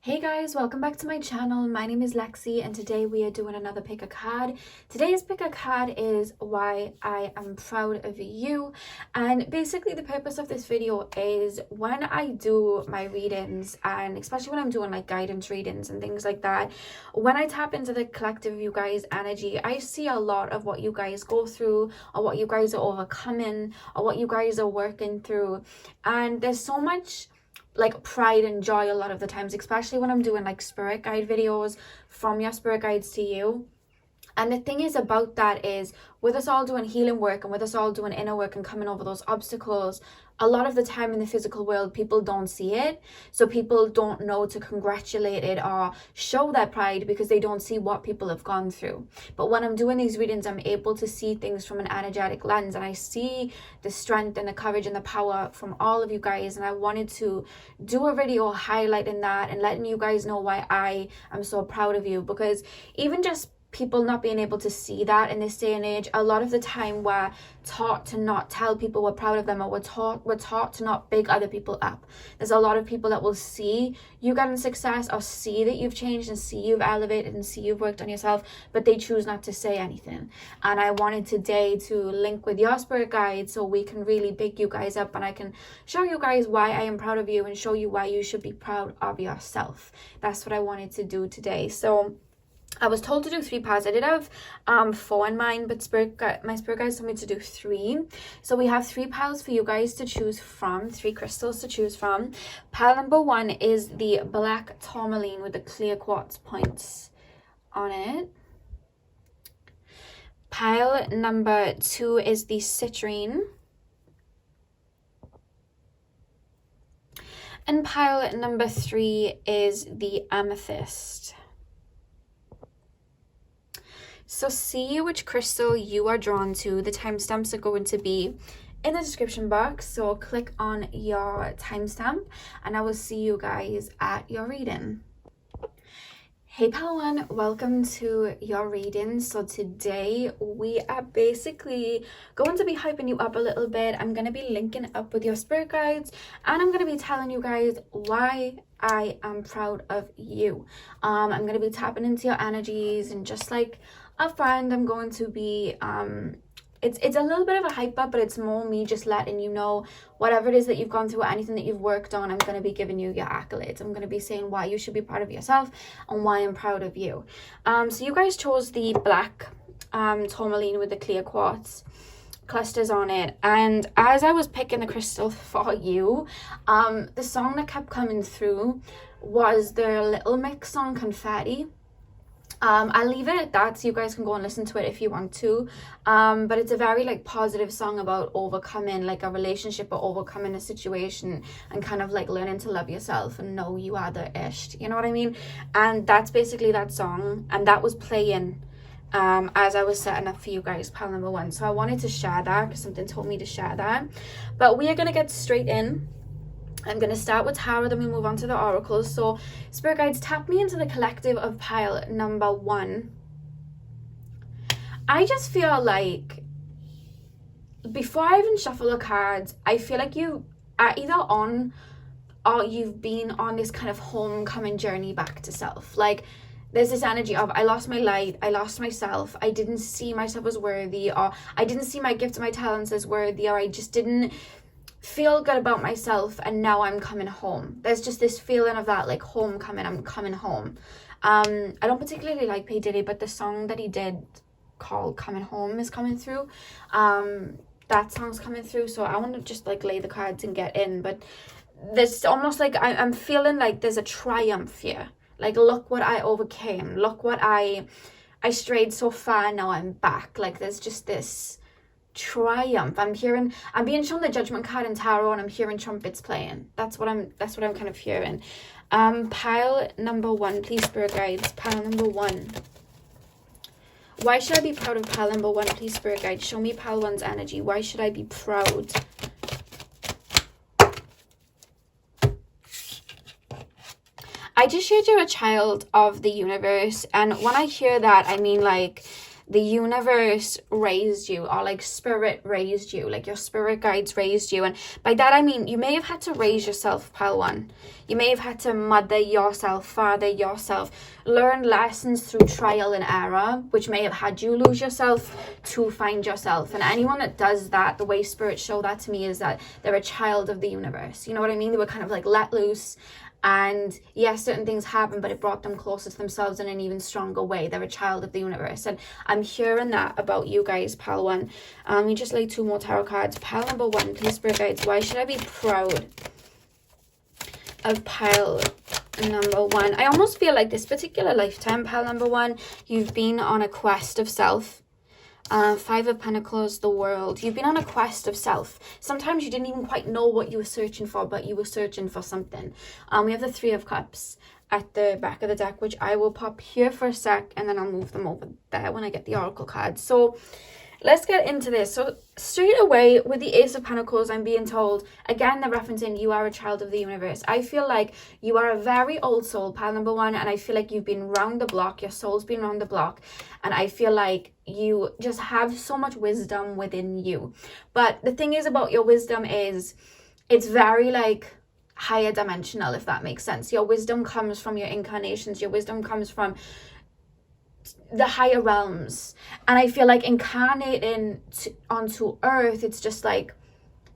Hey guys, welcome back to my channel. My name is Lexi and today we are doing another pick a card. Today's pick a card is why I am proud of you, and basically the purpose of this video is when I do my readings, and especially when I'm doing like guidance readings and things like that, when I tap into the collective you guys energy, I see a lot of what you guys go through or what you guys are overcoming or what you guys are working through, and there's so much like pride and joy a lot of the times, especially when I'm doing like spirit guide videos from your spirit guides to you. And the thing is about that is, with us all doing healing work and with us all doing inner work and coming over those obstacles, a lot of the time in the physical world, people don't see it. So people don't know to congratulate it or show that pride because they don't see what people have gone through. But when I'm doing these readings, I'm able to see things from an energetic lens, and I see the strength and the courage and the power from all of you guys. And I wanted to do a video highlighting that and letting you guys know why I am so proud of you, because even just people not being able to see that in this day and age, a lot of the time we're taught to not tell people we're proud of them, or we're taught to not big other people up. There's a lot of people that will see you getting success or see that you've changed and see you've elevated and see you've worked on yourself, but they choose not to say anything. And I wanted today to link with your spirit guide so we can really big you guys up, and I can show you guys why I am proud of you and show you why you should be proud of yourself. That's what I wanted to do today. So I was told to do 3 piles. I did have 4 in mind, but my spirit guides told me to do 3. So we have 3 piles for you guys to choose from, 3 crystals to choose from. Pile number 1 is the black tourmaline with the clear quartz points on it. Pile number 2 is the citrine. And pile number 3 is the amethyst. So see which crystal you are drawn to. The timestamps are going to be in the description box, so click on your timestamp and I will see you guys at your reading. Hey pal one, welcome to your reading. So today we are basically going to be hyping you up a little bit. I'm going to be linking up with your spirit guides, and I'm going to be telling you guys why I am proud of you. I'm going to be tapping into your energies, and just like a friend, I'm going to be it's a little bit of a hype up, but it's more me just letting you know whatever it is that you've gone through, anything that you've worked on, I'm going to be giving you your accolades. I'm going to be saying why you should be proud of yourself and why I'm proud of you. So you guys chose the black tourmaline with the clear quartz clusters on it, and as I was picking the crystal for you, the song that kept coming through was the Little Mix song Confetti. I'll leave it at that so you guys can go and listen to it if you want to, but it's a very like positive song about overcoming like a relationship or overcoming a situation and kind of like learning to love yourself and know you are the ish, you know what I mean? And that's basically that song, and that was playing as I was setting up for you guys pile number 1. So I wanted to share that because something told me to share that. But we are going to get straight in. I'm going to start with tarot, then we move on to the oracles. So spirit guides, tap me into the collective of pile number 1. I just feel like before I even shuffle the cards, I feel like you are either on or you've been on this kind of homecoming journey back to self. Like there's this energy of I lost my light, I lost myself, I didn't see myself as worthy, or I didn't see my gifts and my talents as worthy, or I just didn't feel good about myself, and now I'm coming home. There's just this feeling of that like homecoming, I'm coming home. I don't particularly like P. Diddy, but the song that he did called Coming Home is coming through. That song's coming through, so I want to just like lay the cards and get in. But there's almost like I'm feeling like there's a triumph here. Like, look what I overcame, look what I strayed so far, now I'm back. Like there's just this triumph. I'm being shown the Judgment card in tarot, and I'm hearing trumpets playing. That's what I'm kind of hearing. Pile number 1, please spirit guides. Pile number 1. Why should I be proud of pile number 1, please spirit guides? Show me pile 1's energy. Why should I be proud? I just heard you're a child of the universe, and when I hear that, I mean like the universe raised you, or like spirit raised you, like your spirit guides raised you. And by that I mean you may have had to raise yourself, pile one. You may have had to mother yourself, father yourself, learn lessons through trial and error, which may have had you lose yourself to find yourself. And anyone that does that, the way spirits show that to me is that they're a child of the universe. You know what I mean? They were kind of like let loose. And yes, certain things happen, but it brought them closer to themselves in an even stronger way. They're a child of the universe. And I'm hearing that about you guys, pile one. We just laid 2 more tarot cards. Pile number 1, please, spirit guides. Why should I be proud of pile number 1? I almost feel like this particular lifetime, pile number 1, you've been on a quest of self. 5 of Pentacles, the World. You've been on a quest of self. Sometimes you didn't even quite know what you were searching for, but you were searching for something. We have the 3 of Cups at the back of the deck, which I will pop here for a sec, and then I'll move them over there when I get the Oracle cards. So let's get into this. So straight away with the Ace of Pentacles, I'm being told, again, they're referencing you are a child of the universe. I feel like you are a very old soul, pile number 1, and I feel like you've been round the block. Your soul's been round the block, and I feel like you just have so much wisdom within you. But the thing is about your wisdom is it's very like higher dimensional, if that makes sense. Your wisdom comes from your incarnations. Your wisdom comes from the higher realms. And I feel like incarnating onto earth, it's just like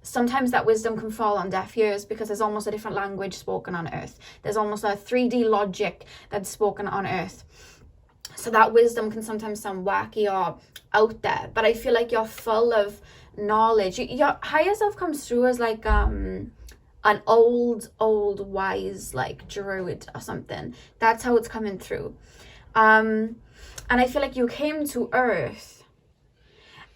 sometimes that wisdom can fall on deaf ears because there's almost a different language spoken on earth. There's almost a 3D logic that's spoken on earth. So that wisdom can sometimes sound wacky or out there, but I feel like you're full of knowledge. Your higher self comes through as like an old wise like druid or something. That's how it's coming through. And I feel like you came to earth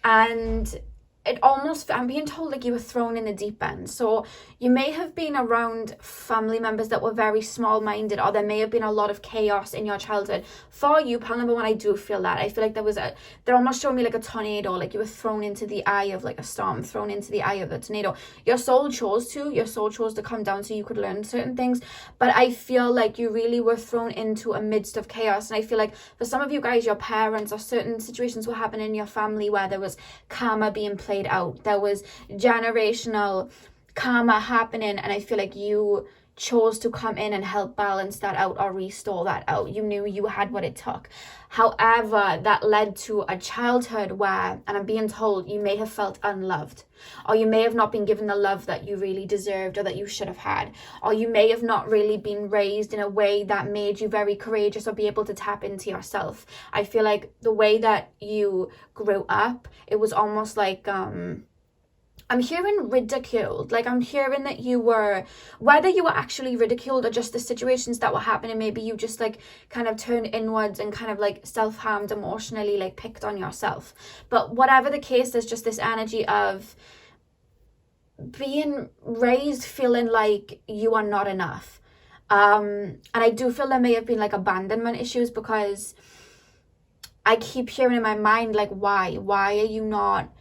and it almost, I'm being told like you were thrown in the deep end. So you may have been around family members that were very small-minded, or there may have been a lot of chaos in your childhood. For you, pile number 1, I do feel that. I feel like they're almost showing me like a tornado, like you were thrown into the eye of like a storm, thrown into the eye of a tornado. Your soul chose to come down so you could learn certain things. But I feel like you really were thrown into a midst of chaos. And I feel like for some of you guys, your parents or certain situations were happening in your family where there was karma being played out. There was generational karma happening, and I feel like you chose to come in and help balance that out or restore that out. You knew you had what it took. However, that led to a childhood where, and I'm being told, you may have felt unloved, or you may have not been given the love that you really deserved or that you should have had, or you may have not really been raised in a way that made you very courageous or be able to tap into yourself. I feel like the way that you grew up, it was almost like I'm hearing ridiculed. Like I'm hearing that you were, whether you were actually ridiculed or just the situations that were happening, maybe you just like kind of turned inwards and kind of like self-harmed emotionally, like picked on yourself. But whatever the case, there's just this energy of being raised feeling like you are not enough. And I do feel there may have been like abandonment issues, because I keep hearing in my mind like, why are you not,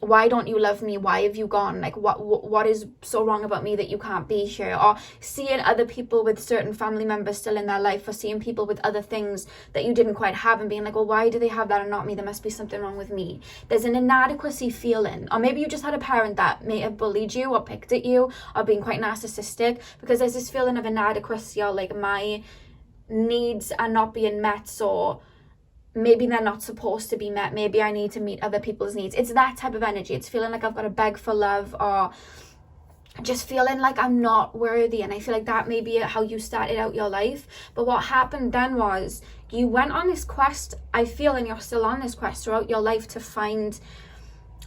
why don't you love me? Why have you gone? Like what is so wrong about me that you can't be here? Or seeing other people with certain family members still in their life, or seeing people with other things that you didn't quite have and being like, well, why do they have that and not me? There must be something wrong with me. There's an inadequacy feeling. Or maybe you just had a parent that may have bullied you or picked at you or been quite narcissistic, because there's this feeling of inadequacy, or like my needs are not being met, so maybe they're not supposed to be met. Maybe I need to meet other people's needs. It's that type of energy. It's feeling like I've got to beg for love, or just feeling like I'm not worthy. And I feel like that may be how you started out your life. But what happened then was you went on this quest, I feel, and you're still on this quest throughout your life to find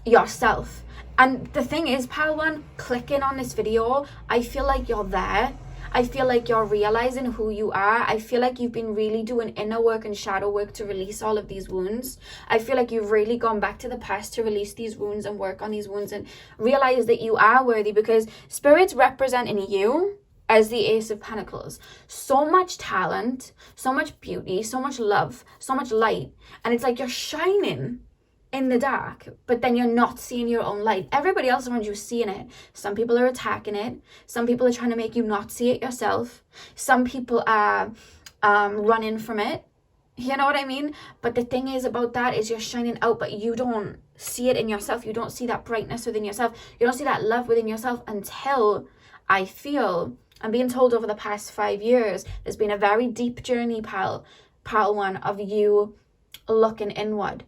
yourself. And the thing is, pile one, clicking on this video, I feel like you're there. I feel like you're realizing who you are. I feel like you've been really doing inner work and shadow work to release all of these wounds. I feel like you've really gone back to the past to release these wounds and work on these wounds and realize that you are worthy, because Spirit's representing you as the Ace of Pentacles. So much talent, so much beauty, so much love, so much light. And it's like you're shining in the dark, but then you're not seeing your own light. Everybody else around you is seeing it. Some people are attacking it. Some people are trying to make you not see it yourself. Some people are running from it. You know what I mean? But the thing is about that is you're shining out, but you don't see it in yourself. You don't see that brightness within yourself. You don't see that love within yourself until I feel, I'm being told over the past 5 years, there's been a very deep journey, pal one, of you looking inward.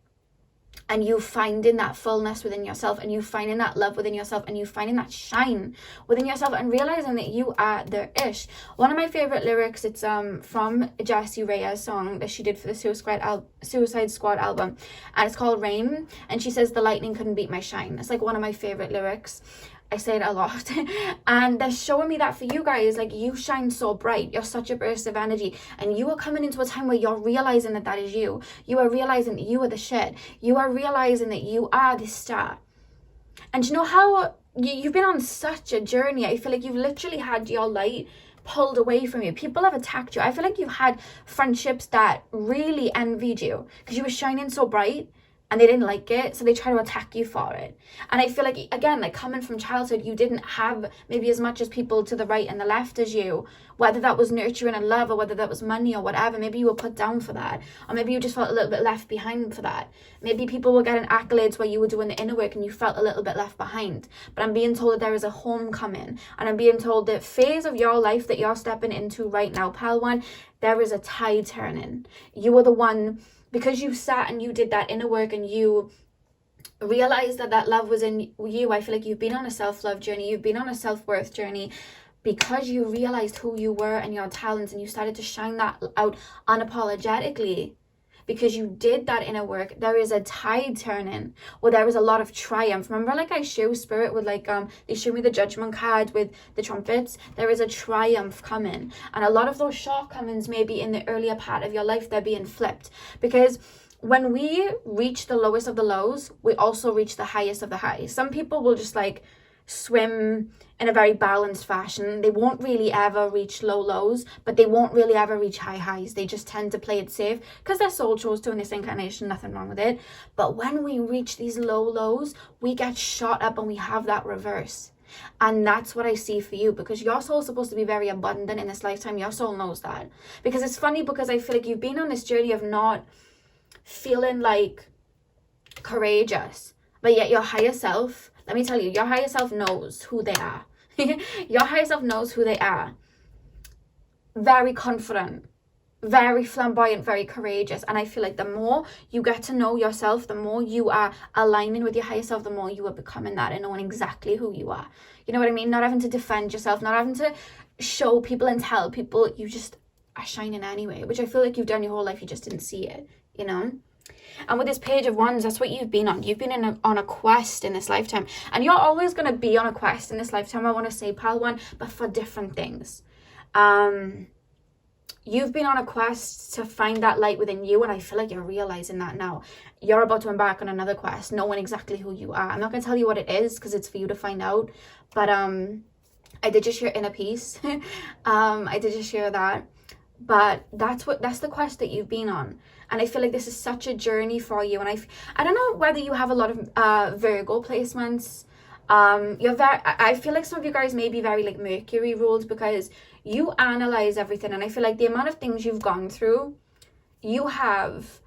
And you finding that fullness within yourself, and you finding that love within yourself, and you finding that shine within yourself, and realizing that you are the ish. One of my favorite lyrics, it's from Jessie Reyes' song that she did for the Suicide Squad album, and it's called Rain, and she says, the lightning couldn't beat my shine. It's like one of my favorite lyrics. I say it a lot. And they're showing me that for you guys, like, you shine so bright. You're such a burst of energy. And you are coming into a time where you're realizing that that is you. You are realizing that you are the shit. You are realizing that you are the star. And you know how you've been on such a journey. I feel like you've literally had your light pulled away from you. People have attacked you. I feel like you've had friendships that really envied you because you were shining so bright. And they didn't like it, so they try to attack you for it. And I feel like, again, like, coming from childhood, you didn't have maybe as much as people to the right and the left as you, whether that was nurturing and love, or whether that was money or whatever. Maybe you were put down for that, or maybe you just felt a little bit left behind for that. Maybe people were getting accolades where you were doing the inner work and you felt a little bit left behind. But I'm being told that there is a homecoming, and I'm being told that phase of your life that you're stepping into right now, pal one, there is a tide turning. You are the one. Because you sat and you did that inner work and you realized that that love was in you. I feel like you've been on a self-love journey. You've been on a self-worth journey because you realized who you were and your talents, and you started to shine that out unapologetically. Because you did that inner work, there is a tide turning where there is a lot of triumph. Remember, like, I show spirit with, like, they show me the judgment card with the trumpets. There is a triumph coming, and a lot of those shortcomings maybe in the earlier part of your life, they're being flipped. Because when we reach the lowest of the lows, we also reach the highest of the highs. Some people will just, like, swim in a very balanced fashion. They won't really ever reach low lows, but they won't really ever reach high highs. They just tend to play it safe because their soul chose to in this incarnation. Nothing wrong with it. But when we reach these low lows, we get shot up and we have that reverse. And that's what I see for you, because your soul is supposed to be very abundant in this lifetime. Your soul knows that. Because it's funny, because I feel like you've been on this journey of not feeling like courageous, but yet your higher self, let me tell you, your higher self knows who they are. Your higher self knows who they are. Very confident, very flamboyant, very courageous. And I feel like the more you get to know yourself, the more you are aligning with your higher self, the more you are becoming that and knowing exactly who you are. You know what I mean? Not having to defend yourself, not having to show people and tell people. You just are shining anyway, which I feel like you've done your whole life. You just didn't see it, you know? And with this Page of Wands, that's what you've been on. You've been on a quest in this lifetime. And you're always going to be on a quest in this lifetime, I want to say, pal one, but for different things. You've been on a quest to find that light within you, and I feel like you're realizing that now. You're about to embark on another quest, knowing exactly who you are. I'm not going to tell you what it is, because it's for you to find out. But I did just share inner peace. I did just share that. But that's the quest that you've been on. And I feel like this is such a journey for you. And I don't know whether you have a lot of Virgo placements. I feel like some of you guys may be very, like, Mercury ruled, because you analyze everything. And I feel like the amount of things you've gone through, you have,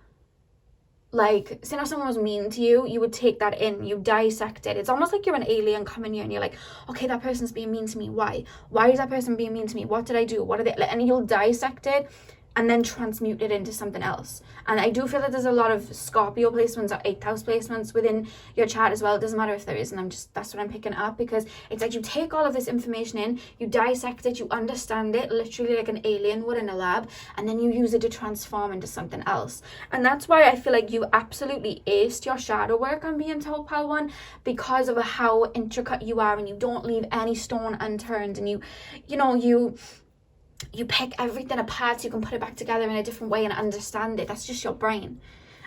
like, say if someone was mean to you, you would take that in, you dissect it. It's almost like you're an alien coming here and you're like, okay, that person's being mean to me. Why is that person being mean to me? What did I do? What are they? And you'll dissect it and then transmute it into something else. And I do feel that there's a lot of Scorpio placements or 8th house placements within your chart as well. It doesn't matter if there isn't. That's what I'm picking up, because it's like you take all of this information in, you dissect it, you understand it, literally like an alien would in a lab, and then you use it to transform into something else. And that's why I feel like you absolutely aced your shadow work, I'm being told, pal one, because of how intricate you are, and you don't leave any stone unturned, and you pick everything apart so you can put it back together in a different way and understand it. That's just your brain.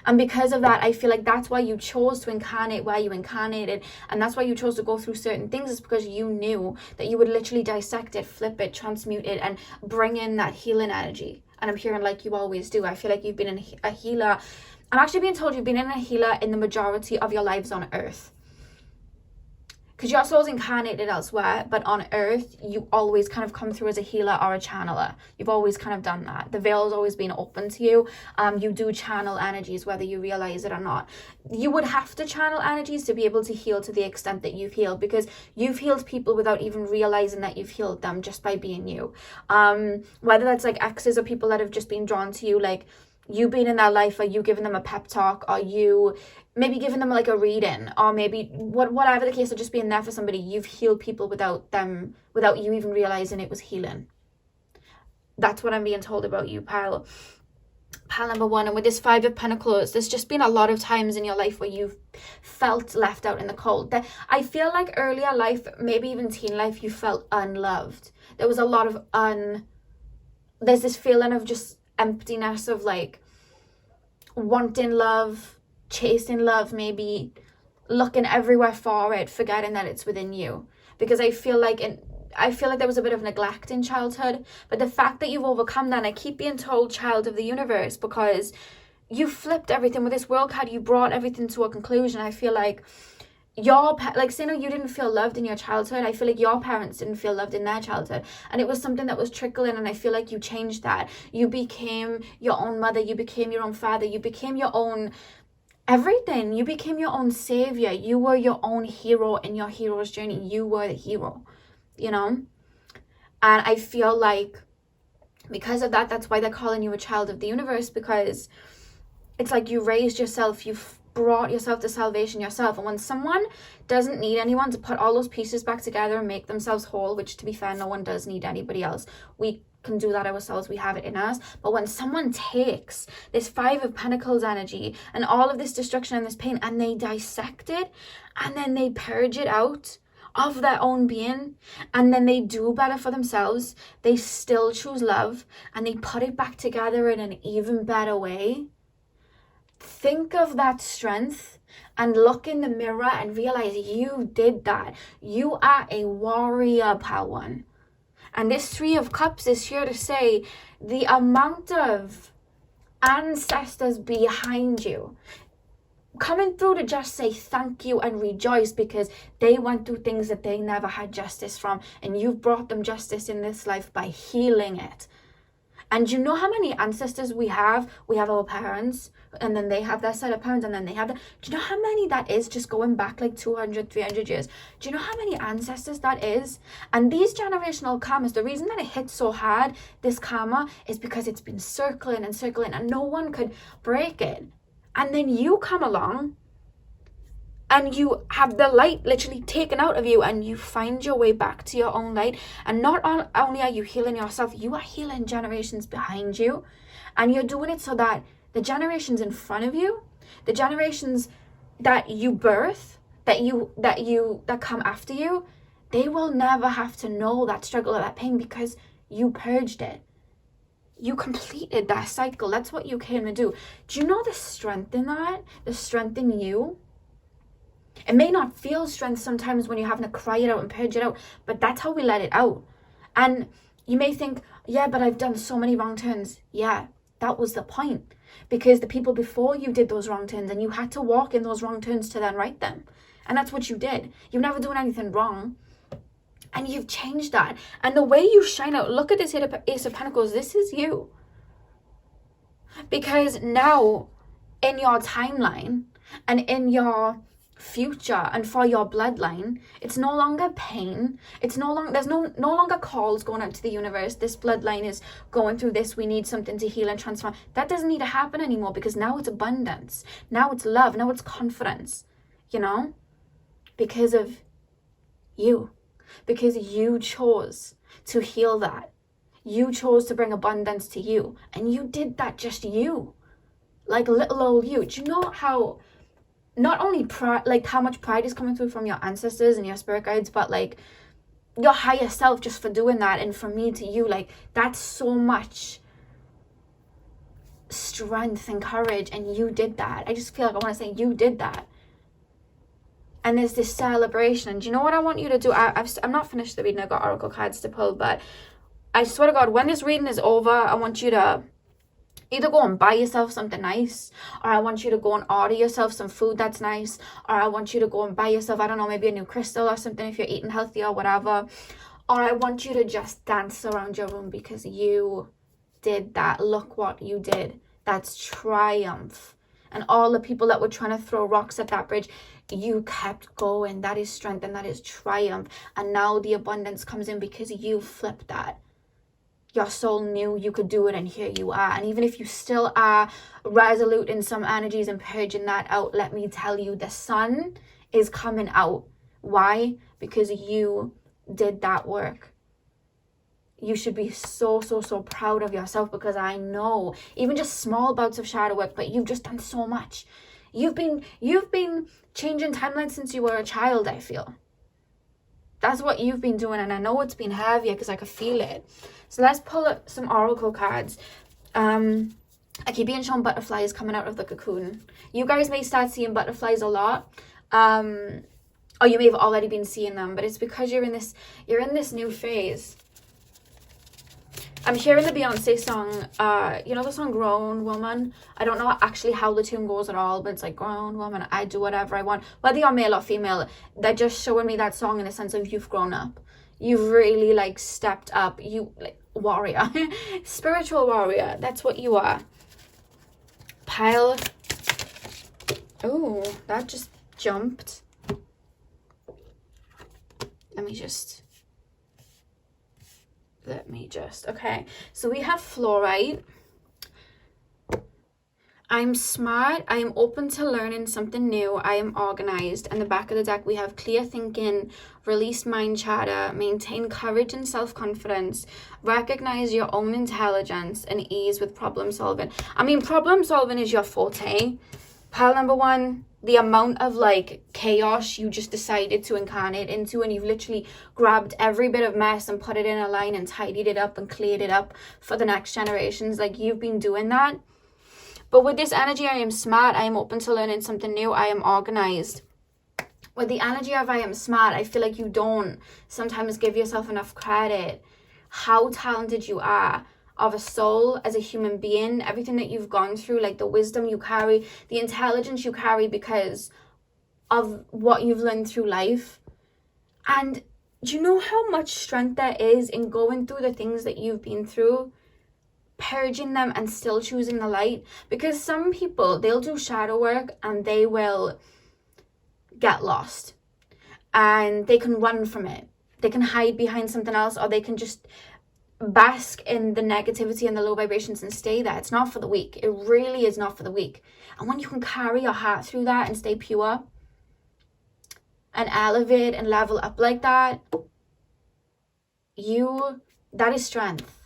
And because of that, I feel like that's why you chose to incarnate where you incarnated. And that's why you chose to go through certain things, is because you knew that you would literally dissect it, flip it, transmute it, and bring in that healing energy. And I'm hearing like you always do. I feel like you've been a healer. I'm actually being told you've been in a healer in the majority of your lives on Earth. because your soul's incarnated elsewhere, but on earth you always kind of come through as a healer or a channeler. You've always kind of done that. The veil has always been open to you. You do channel energies whether you realize it or not. You would have to channel energies to be able to heal to the extent that you've healed, because you've healed people without even realizing that you've healed them just by being you. Whether that's like exes or people that have just been drawn to you, like you being in their life, or you giving them a pep talk, or you maybe giving them like a reading, or maybe whatever the case, of just being there for somebody. You've healed people without you even realizing it was healing. That's what I'm being told about you, pal number one. And with this Five of Pentacles, there's just been a lot of times in your life where you've felt left out in the cold. That I feel like earlier life, maybe even teen life, you felt unloved. There was a lot of there's this feeling of just emptiness, of like wanting love, chasing love, maybe looking everywhere for it, forgetting that it's within you. Because I feel like there was a bit of neglect in childhood, but the fact that you've overcome that, and I keep being told child of the universe, because you flipped everything with this world card. You brought everything to a conclusion. I feel like say no, you didn't feel loved in your childhood. I feel like your parents didn't feel loved in their childhood, and it was something that was trickling, and I feel like you changed that. You became your own mother, you became your own father, you became your own everything. You became your own savior. You were your own hero in your hero's journey. You were the hero, you know. And I feel like because of that, that's why they're calling you a child of the universe, because it's like you raised yourself, you've brought yourself to salvation yourself. And when someone doesn't need anyone to put all those pieces back together and make themselves whole, which to be fair, no one does need anybody else. We can do that ourselves. We have it in us. But when someone takes this Five of Pentacles energy and all of this destruction and this pain, and they dissect it, and then they purge it out of their own being, and then they do better for themselves, they still choose love, and they put it back together in an even better way. Think of that strength and look in the mirror and realize you did that. You are a warrior, pal one. And this Three of Cups is here to say the amount of ancestors behind you coming through to just say thank you and rejoice, because they went through things that they never had justice from, and you've brought them justice in this life by healing it. And you know how many ancestors we have? We have our parents, and then they have their set of parents, and then they have the... Do you know how many that is, just going back like 200, 300 years? Do you know how many ancestors that is? And these generational karmas, the reason that it hits so hard, this karma, is because it's been circling and circling, and no one could break it. And then you come along, and you have the light literally taken out of you, and you find your way back to your own light. And not only are you healing yourself, you are healing generations behind you. And you're doing it so that the generations in front of you, the generations that you birth, that come after you, they will never have to know that struggle or that pain, because you purged it. You completed that cycle. That's what you came to do. Do you know the strength in that? The strength in you? It may not feel strength sometimes when you're having to cry it out and purge it out, but that's how we let it out. And you may think, yeah, but I've done so many wrong turns. Yeah, that was the point. Because the people before you did those wrong turns, and you had to walk in those wrong turns to then right them. And that's what you did. You've never done anything wrong. And you've changed that. And the way you shine out, look at this Ace of Pentacles. This is you. Because now, in your timeline, and in your future, and for your bloodline, it's no longer pain. It's no longer, there's no longer calls going out to the universe. This bloodline is going through this. We need something to heal and transform. That doesn't need to happen anymore, because now it's abundance. Now it's love. Now it's confidence. You know? Because of you. Because you chose to heal that. You chose to bring abundance to you. And you did that, just you. Like little old you. Do you know how... not only pride, like how much pride is coming through from your ancestors and your spirit guides, but like your higher self just for doing that. And from me to you, like that's so much strength and courage, and you did that. I just feel like I want to say you did that. And there's this celebration. And do you know what I want you to do? I'm not finished the reading. I've got oracle cards to pull, but I swear to God, when this reading is over, I want you to Either go and buy yourself something nice, or I want you to go and order yourself some food that's nice, or I want you to go and buy yourself, I don't know, maybe a new crystal or something if you're eating healthy or whatever. Or I want you to just dance around your room because you did that. Look what you did. That's triumph. And all the people that were trying to throw rocks at that bridge, you kept going. That is strength and that is triumph. And now the abundance comes in because you flipped that. Your soul knew you could do it, and here you are. And even if you still are resolute in some energies and purging that out, let me tell you, the sun is coming out. Why? Because you did that work. You should be so proud of yourself, because I know even just small bouts of shadow work, but you've just done so much. You've been changing timelines since you were a child, I feel. That's what you've been doing, and I know it's been heavier because I could feel it. So let's pull up some oracle cards. I keep being shown butterflies coming out of the cocoon. You guys may start seeing butterflies a lot. Or you may have already been seeing them, but it's because you're in this new phase. I'm hearing the Beyonce song, you know the song Grown Woman? I don't know actually how the tune goes at all, but it's like, grown woman, I do whatever I want. Whether you're male or female, they're just showing me that song in a sense of you've grown up. You've really like stepped up. You like warrior, spiritual warrior. That's what you are. Pile. Oh, that just jumped. Let me just, okay. So we have fluorite. I'm smart. I am open to learning something new. I am organized. And the back of the deck, we have clear thinking, release mind chatter, maintain courage and self-confidence, recognize your own intelligence, and ease with problem solving. I mean, problem solving is your forte. Pile number one, the amount of like chaos you just decided to incarnate into, and you've literally grabbed every bit of mess and put it in a line and tidied it up and cleared it up for the next generations. Like, you've been doing that. But with this energy, I am smart. I am open to learning something new. I am organized. With the energy of I am smart, I feel like you don't sometimes give yourself enough credit. How talented you are of a soul as a human being, everything that you've gone through, like the wisdom you carry, the intelligence you carry because of what you've learned through life. And do you know how much strength there is in going through the things that you've been through, purging them and still choosing the light? Because some people, they'll do shadow work and they will get lost and they can run from it. They can hide behind something else, or they can just bask in the negativity and the low vibrations and stay there. It's not for the weak. It really is not for the weak. And when you can carry your heart through that and stay pure and elevate and level up like that, that is strength.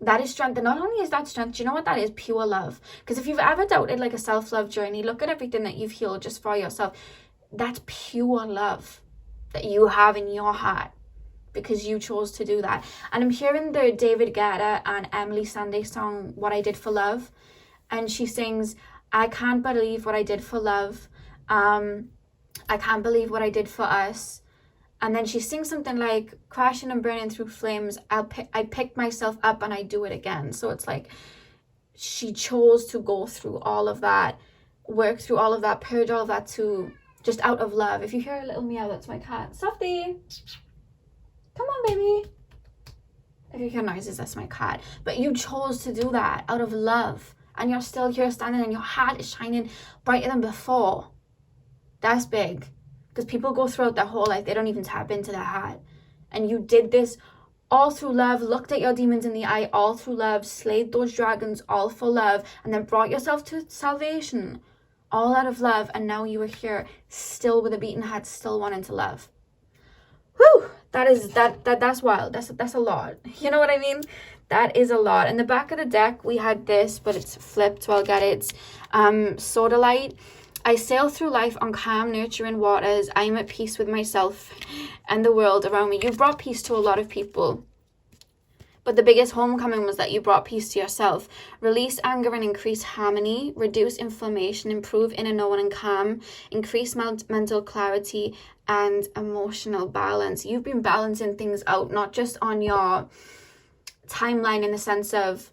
That is strength. And not only is that strength, do you know what that is? Pure love. Because if you've ever doubted like a self-love journey, look at everything that you've healed just for yourself. That's pure love that you have in your heart, because you chose to do that. And I'm hearing the David Guetta and Emily Sandé song, What I Did for Love. And she sings, I can't believe what I did for love. I can't believe what I did for us. And then she sings something like, crashing and burning through flames, I picked myself up and I do it again. So it's like she chose to go through all of that, work through all of that, purge all of that to just out of love. If you hear a little meow, that's my cat. Softie! Come on, baby. If you hear noises, that's my cat. But you chose to do that out of love. And you're still here standing and your heart is shining brighter than before. That's big. Because people go throughout their whole life, they don't even tap into their heart. And you did this all through love, looked at your demons in the eye all through love, slayed those dragons all for love, and then brought yourself to salvation all out of love. And now you are here still with a beating heart, still wanting to love. Whew! That's wild. That's a lot. You know what I mean? That is a lot. In the back of the deck, we had this, but it's flipped, so I'll get it. Sodalite. I sail through life on calm, nurturing waters. I am at peace with myself and the world around me. You've brought peace to a lot of people. But the biggest homecoming was that you brought peace to yourself. Release anger and increase harmony. Reduce inflammation. Improve inner knowing and calm. Increase mental clarity and emotional balance. You've been balancing things out, not just on your timeline in the sense of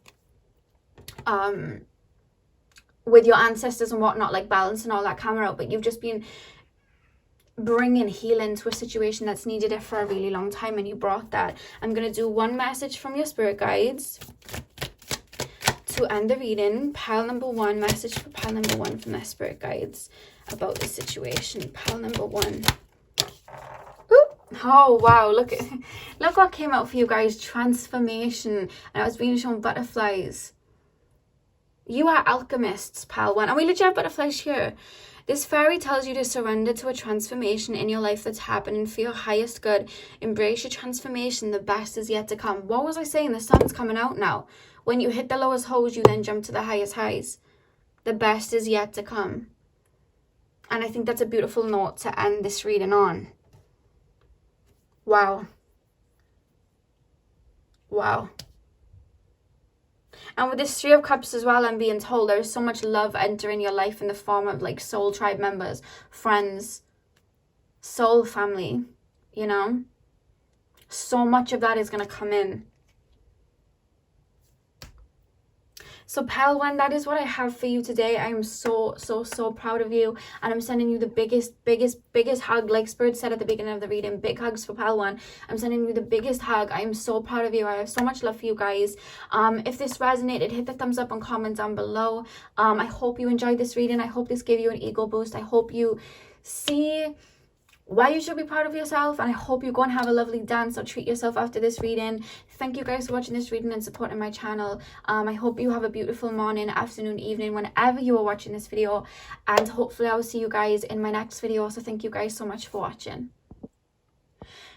with your ancestors and whatnot, like balancing all that karma out, but you've just been bringing healing to a situation that's needed it for a really long time, and you brought that. I'm going to do one message from your spirit guides to end the reading. Pile number one, message for pile number one from their spirit guides about the situation. Pile number one. Ooh. Oh wow, look what came out for you guys. Transformation. And I was being shown butterflies. You are alchemists, pile one. And we literally have butterflies here. This fairy tells you to surrender to a transformation in your life that's happening for your highest good. Embrace your transformation. The best is yet to come. What was I saying? The sun's coming out now. When you hit the lowest holes, you then jump to the highest highs. The best is yet to come. And I think that's a beautiful note to end this reading on. Wow. Wow. And with this Three of Cups as well, I'm being told there is so much love entering your life in the form of like soul tribe members, friends, soul family, you know. So much of that is going to come in. So pile one, that is what I have for you today. I am so proud of you, and I'm sending you the biggest hug. Like Spirit said at the beginning of the reading, big hugs for pile one. I'm sending you the biggest hug. I am so proud of you. I have so much love for you guys. If this resonated, hit the thumbs up and comment down below. I hope you enjoyed this reading. I hope this gave you an ego boost. I hope you see why you should be proud of yourself, and I hope you go and have a lovely dance or treat yourself after this reading. Thank you guys for watching this reading and supporting my channel. I hope you have a beautiful morning, afternoon, evening, whenever you are watching this video, and hopefully I will see you guys in my next video. So thank you guys so much for watching.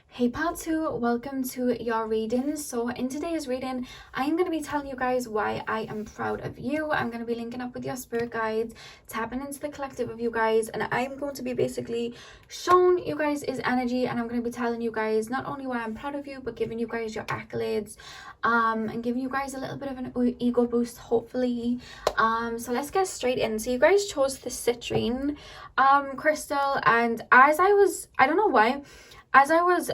Hey pile 2, welcome to your reading. So in today's reading, I'm going to be telling you guys why I am proud of you. I'm going to be linking up with your spirit guides, tapping into the collective of you guys, and I'm going to be basically showing you guys is energy, and I'm going to be telling you guys not only why I'm proud of you, but giving you guys your accolades, and giving you guys a little bit of an ego boost, hopefully. So let's get straight in. So you guys chose the citrine crystal, and as I don't know why, as I was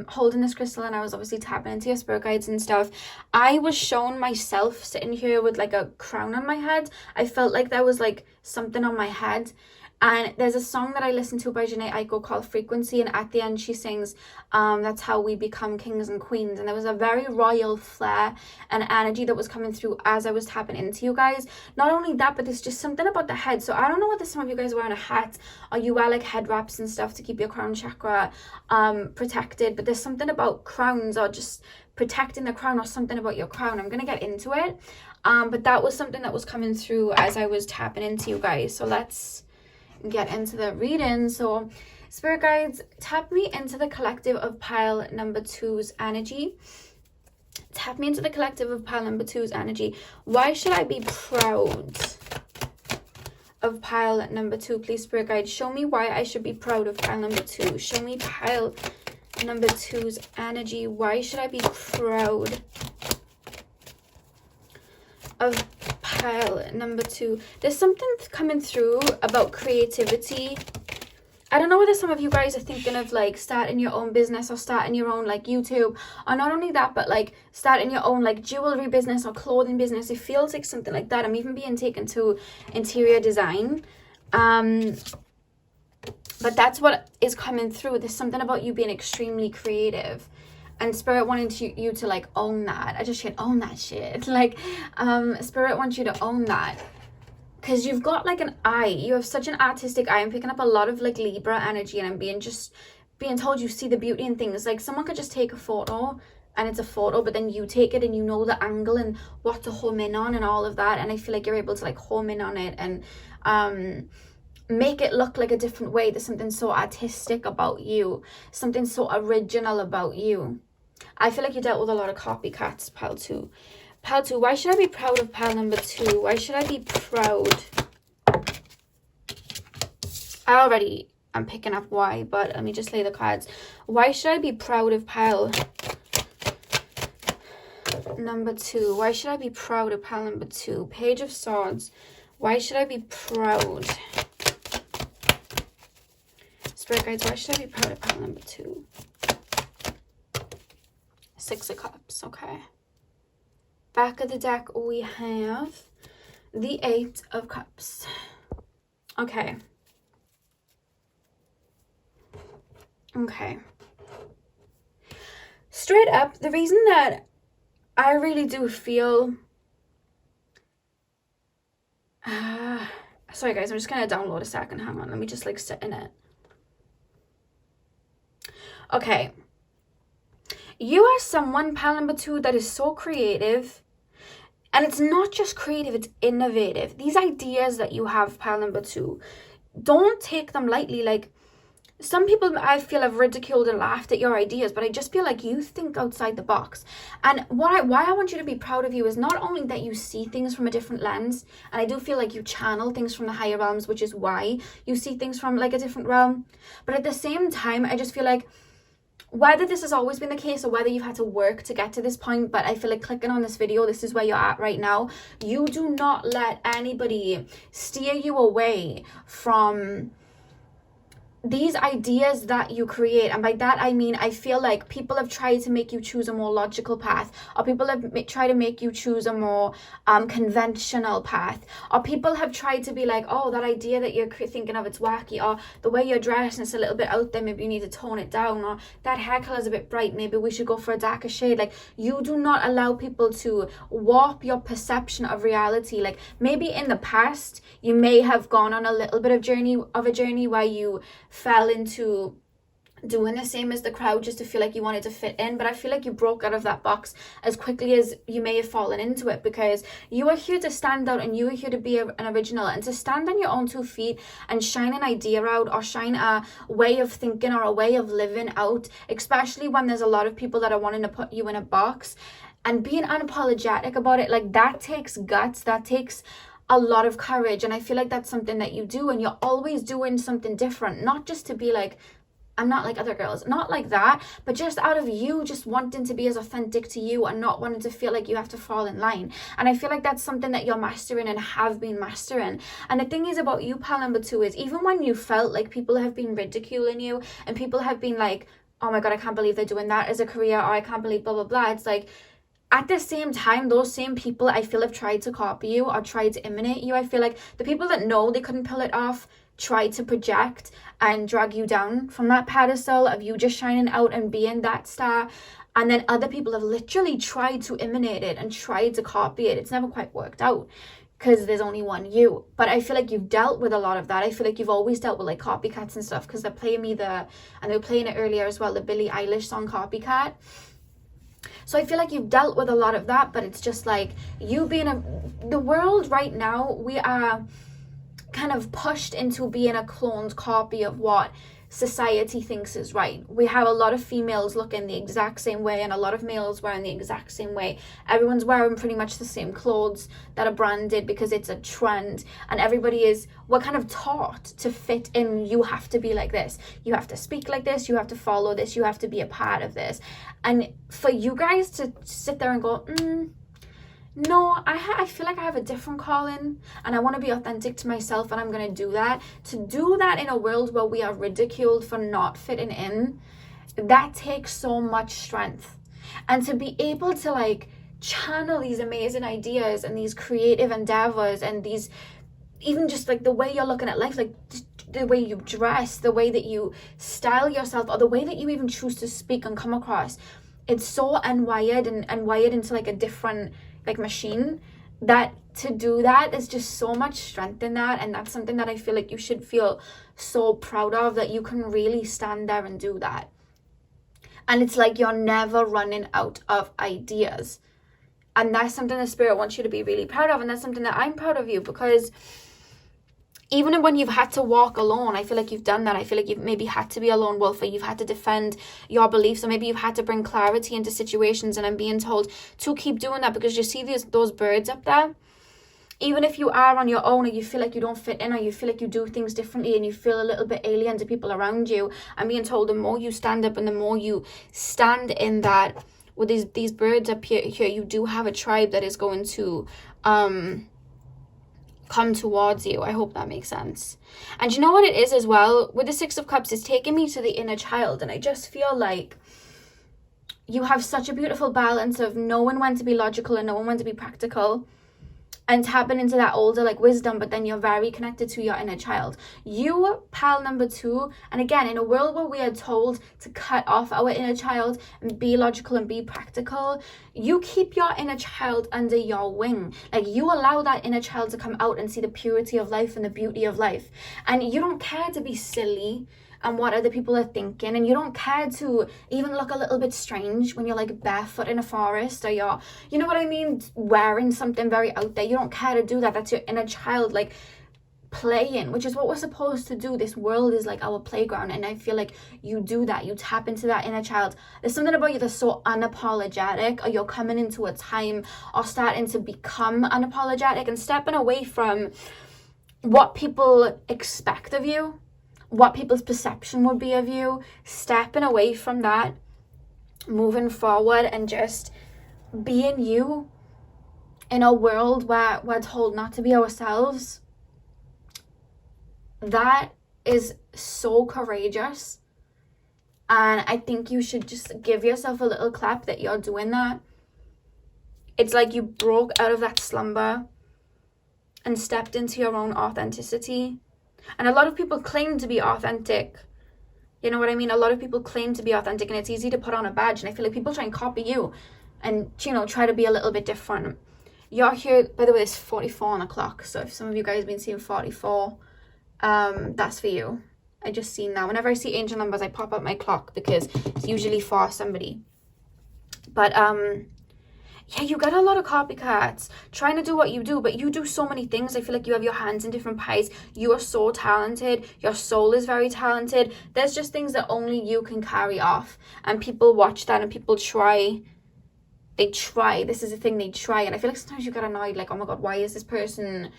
holding this crystal and I was obviously tapping into your spirit guides and stuff, I was shown myself sitting here with like a crown on my head. I felt like there was like something on my head. And there's a song that I listen to by Janae Aiko called Frequency, and at the end she sings, that's how we become kings and queens. And there was a very royal flair and energy that was coming through as I was tapping into you guys. Not only that, but there's just something about the head. So I don't know whether some of you guys are wearing a hat or you wear like head wraps and stuff to keep your crown chakra protected, but there's something about crowns or just protecting the crown or something about your crown. I'm gonna get into it, but that was something that was coming through as I was tapping into you guys. So let's get into the reading. So spirit guides, tap me into the collective of pile number 2's energy. Tap me into the collective of pile number 2's energy. Why should I be proud of pile number 2? Please, spirit guide, show me why I should be proud of pile number 2. Show me pile number 2's energy. Why should I be proud of pile number 2? There's something coming through about creativity. I don't know whether some of you guys are thinking of like starting your own business or starting your own like YouTube, or not only that, but like starting your own like jewelry business or clothing business. It feels like something like that. I'm even being taken to interior design, but that's what is coming through. There's something about you being extremely creative, and spirit wanted you to like own that. I just should own that shit. Like spirit wants you to own that, because you've got like an eye. You have such an artistic eye. I'm picking up a lot of like Libra energy, and I'm being told you see the beauty in things. Like someone could just take a photo and it's a photo, but then you take it and you know the angle and what to home in on and all of that, and I feel like you're able to like home in on it and make it look like a different way. There's something so artistic about you, something so original about you. I feel like you dealt with a lot of copycats, pile 2. Pile 2, why should I be proud of pile number 2? Why should I be proud? I'm picking up why, but let me just lay the cards. Why should I be proud of pile number 2? Why should I be proud of pile number 2? Page of Swords. Why should I be proud? Spirit guides, why should I be proud of pile number 2? Six of Cups, okay. Back of the deck, we have the Eight of Cups. Okay. Okay. Straight up, the reason that I really do feel... sorry guys, I'm just going to download a second. Hang on, let me just like sit in it. Okay. You are someone, pile number 2, that is so creative. And it's not just creative, it's innovative. These ideas that you have, pile number 2, don't take them lightly. Like, some people I feel have ridiculed and laughed at your ideas, but I just feel like you think outside the box. And why I want you to be proud of you is not only that you see things from a different lens, and I do feel like you channel things from the higher realms, which is why you see things from like a different realm. But at the same time, I just feel like whether this has always been the case or whether you've had to work to get to this point, but I feel like clicking on this video, this is where you're at right now. You do not let anybody steer you away from these ideas that you create. And by that I mean, I feel like people have tried to make you choose a more logical path, or people have tried to make you choose a more conventional path, or people have tried to be like, oh, that idea that you're thinking of, it's wacky, or the way you're dressed is a little bit out there, maybe you need to tone it down, or that hair color is a bit bright, maybe we should go for a darker shade. Like, you do not allow people to warp your perception of reality. Like, maybe in the past you may have gone on a little bit of a journey where you fell into doing the same as the crowd just to feel like you wanted to fit in, but I feel like you broke out of that box as quickly as you may have fallen into it, because you are here to stand out and you are here to be an original and to stand on your own 2 feet and shine an idea out, or shine a way of thinking or a way of living out, especially when there's a lot of people that are wanting to put you in a box. And being unapologetic about it, like, that takes guts, that takes a lot of courage. And I feel like that's something that you do, and you're always doing something different, not just to be like, I'm not like other girls, not like that, but just out of you just wanting to be as authentic to you and not wanting to feel like you have to fall in line. And I feel like that's something that you're mastering and have been mastering. And the thing is about you, pal number 2, is even when you felt like people have been ridiculing you and people have been like, oh my god, I can't believe they're doing that as a career, or I can't believe blah blah blah, it's like, at the same time, those same people I feel have tried to copy you or tried to imitate you. I feel like the people that know they couldn't pull it off tried to project and drag you down from that pedestal of you just shining out and being that star. And then other people have literally tried to imitate it and tried to copy it. It's never quite worked out because there's only one you. But I feel like you've dealt with a lot of that. I feel like you've always dealt with like copycats and stuff, because they're playing me and they were playing it earlier as well, the Billie Eilish song Copycat. So I feel like you've dealt with a lot of that, but it's just like you being the world right now, we are kind of pushed into being a cloned copy of what society thinks is right. We have a lot of females looking the exact same way and a lot of males wearing the exact same way. Everyone's wearing pretty much the same clothes that are branded because it's a trend, and we're kind of taught to fit in. You have to be like this, you have to speak like this, you have to follow this, you have to be a part of this. And for you guys to sit there and go, no, I feel like I have a different calling and I want to be authentic to myself, and I'm going to do that. To do that in a world where we are ridiculed for not fitting in, that takes so much strength. And to be able to like channel these amazing ideas and these creative endeavors and these, even just like the way you're looking at life, like the way you dress, the way that you style yourself, or the way that you even choose to speak and come across, it's so unwired and wired into like a different like machine, that to do that is just so much strength in that. And that's something that I feel like you should feel so proud of, that you can really stand there and do that. And it's like you're never running out of ideas, and that's something the spirit wants you to be really proud of. And that's something that I'm proud of you, because even when you've had to walk alone, I feel like you've done that. I feel like you've maybe had to be a lone wolf, or you've had to defend your beliefs, or maybe you've had to bring clarity into situations, and I'm being told to keep doing that, because you see those birds up there. Even if you are on your own, or you feel like you don't fit in, or you feel like you do things differently and you feel a little bit alien to people around you, I'm being told the more you stand up and the more you stand in that, with these birds up here, you do have a tribe that is going to come towards you. I hope that makes sense. And you know what it is as well? With the Six of Cups, it's taking me to the inner child, and I just feel like you have such a beautiful balance of knowing when to be logical and knowing when to be practical. and tapping into that older like wisdom, but then you're very connected to your inner child. You, pile number 2, and again, in a world where we are told to cut off our inner child and be logical and be practical, you keep your inner child under your wing. Like, you allow that inner child to come out and see the purity of life and the beauty of life. And you don't care to be silly and what other people are thinking, and you don't care to even look a little bit strange when you're like barefoot in a forest, or you're, you know what I mean, wearing something very out there. You don't care to do that. That's your inner child like playing, which is what we're supposed to do. This world is like our playground, and I feel like you do that. You tap into that inner child. There's something about you that's so unapologetic, or you're coming into a time or starting to become unapologetic and stepping away from what people expect of you, what people's perception would be of you, stepping away from that, moving forward, and just being you in a world where we're told not to be ourselves. That is so courageous, and I think you should just give yourself a little clap that you're doing that. It's like you broke out of that slumber and stepped into your own authenticity. And a lot of people claim to be authentic. You know what I mean? A lot of people claim to be authentic, and it's easy to put on a badge. And I feel like people try and copy you and, you know, try to be a little bit different. You're here, by the way, it's 44 on the clock. So if some of you guys have been seeing 44, that's for you. I just seen that. Whenever I see angel numbers, I pop up my clock because it's usually for somebody. But, yeah, you got a lot of copycats trying to do what you do, but you do so many things. I feel like you have your hands in different pies. You are so talented. Your soul is very talented. There's just things that only you can carry off. And people watch that, and people try. They try. This is the thing, they try. And I feel like sometimes you get annoyed, like, oh my God, why is this person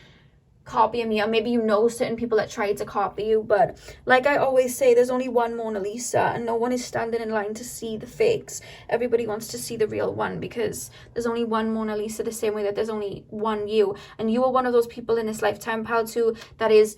copying me? Or maybe you know certain people that try to copy you, but like I always say, there's only one Mona Lisa, and no one is standing in line to see the fakes. Everybody wants to see the real one, because there's only one Mona Lisa, the same way that there's only one you. And you are one of those people in this lifetime, pal, too, that is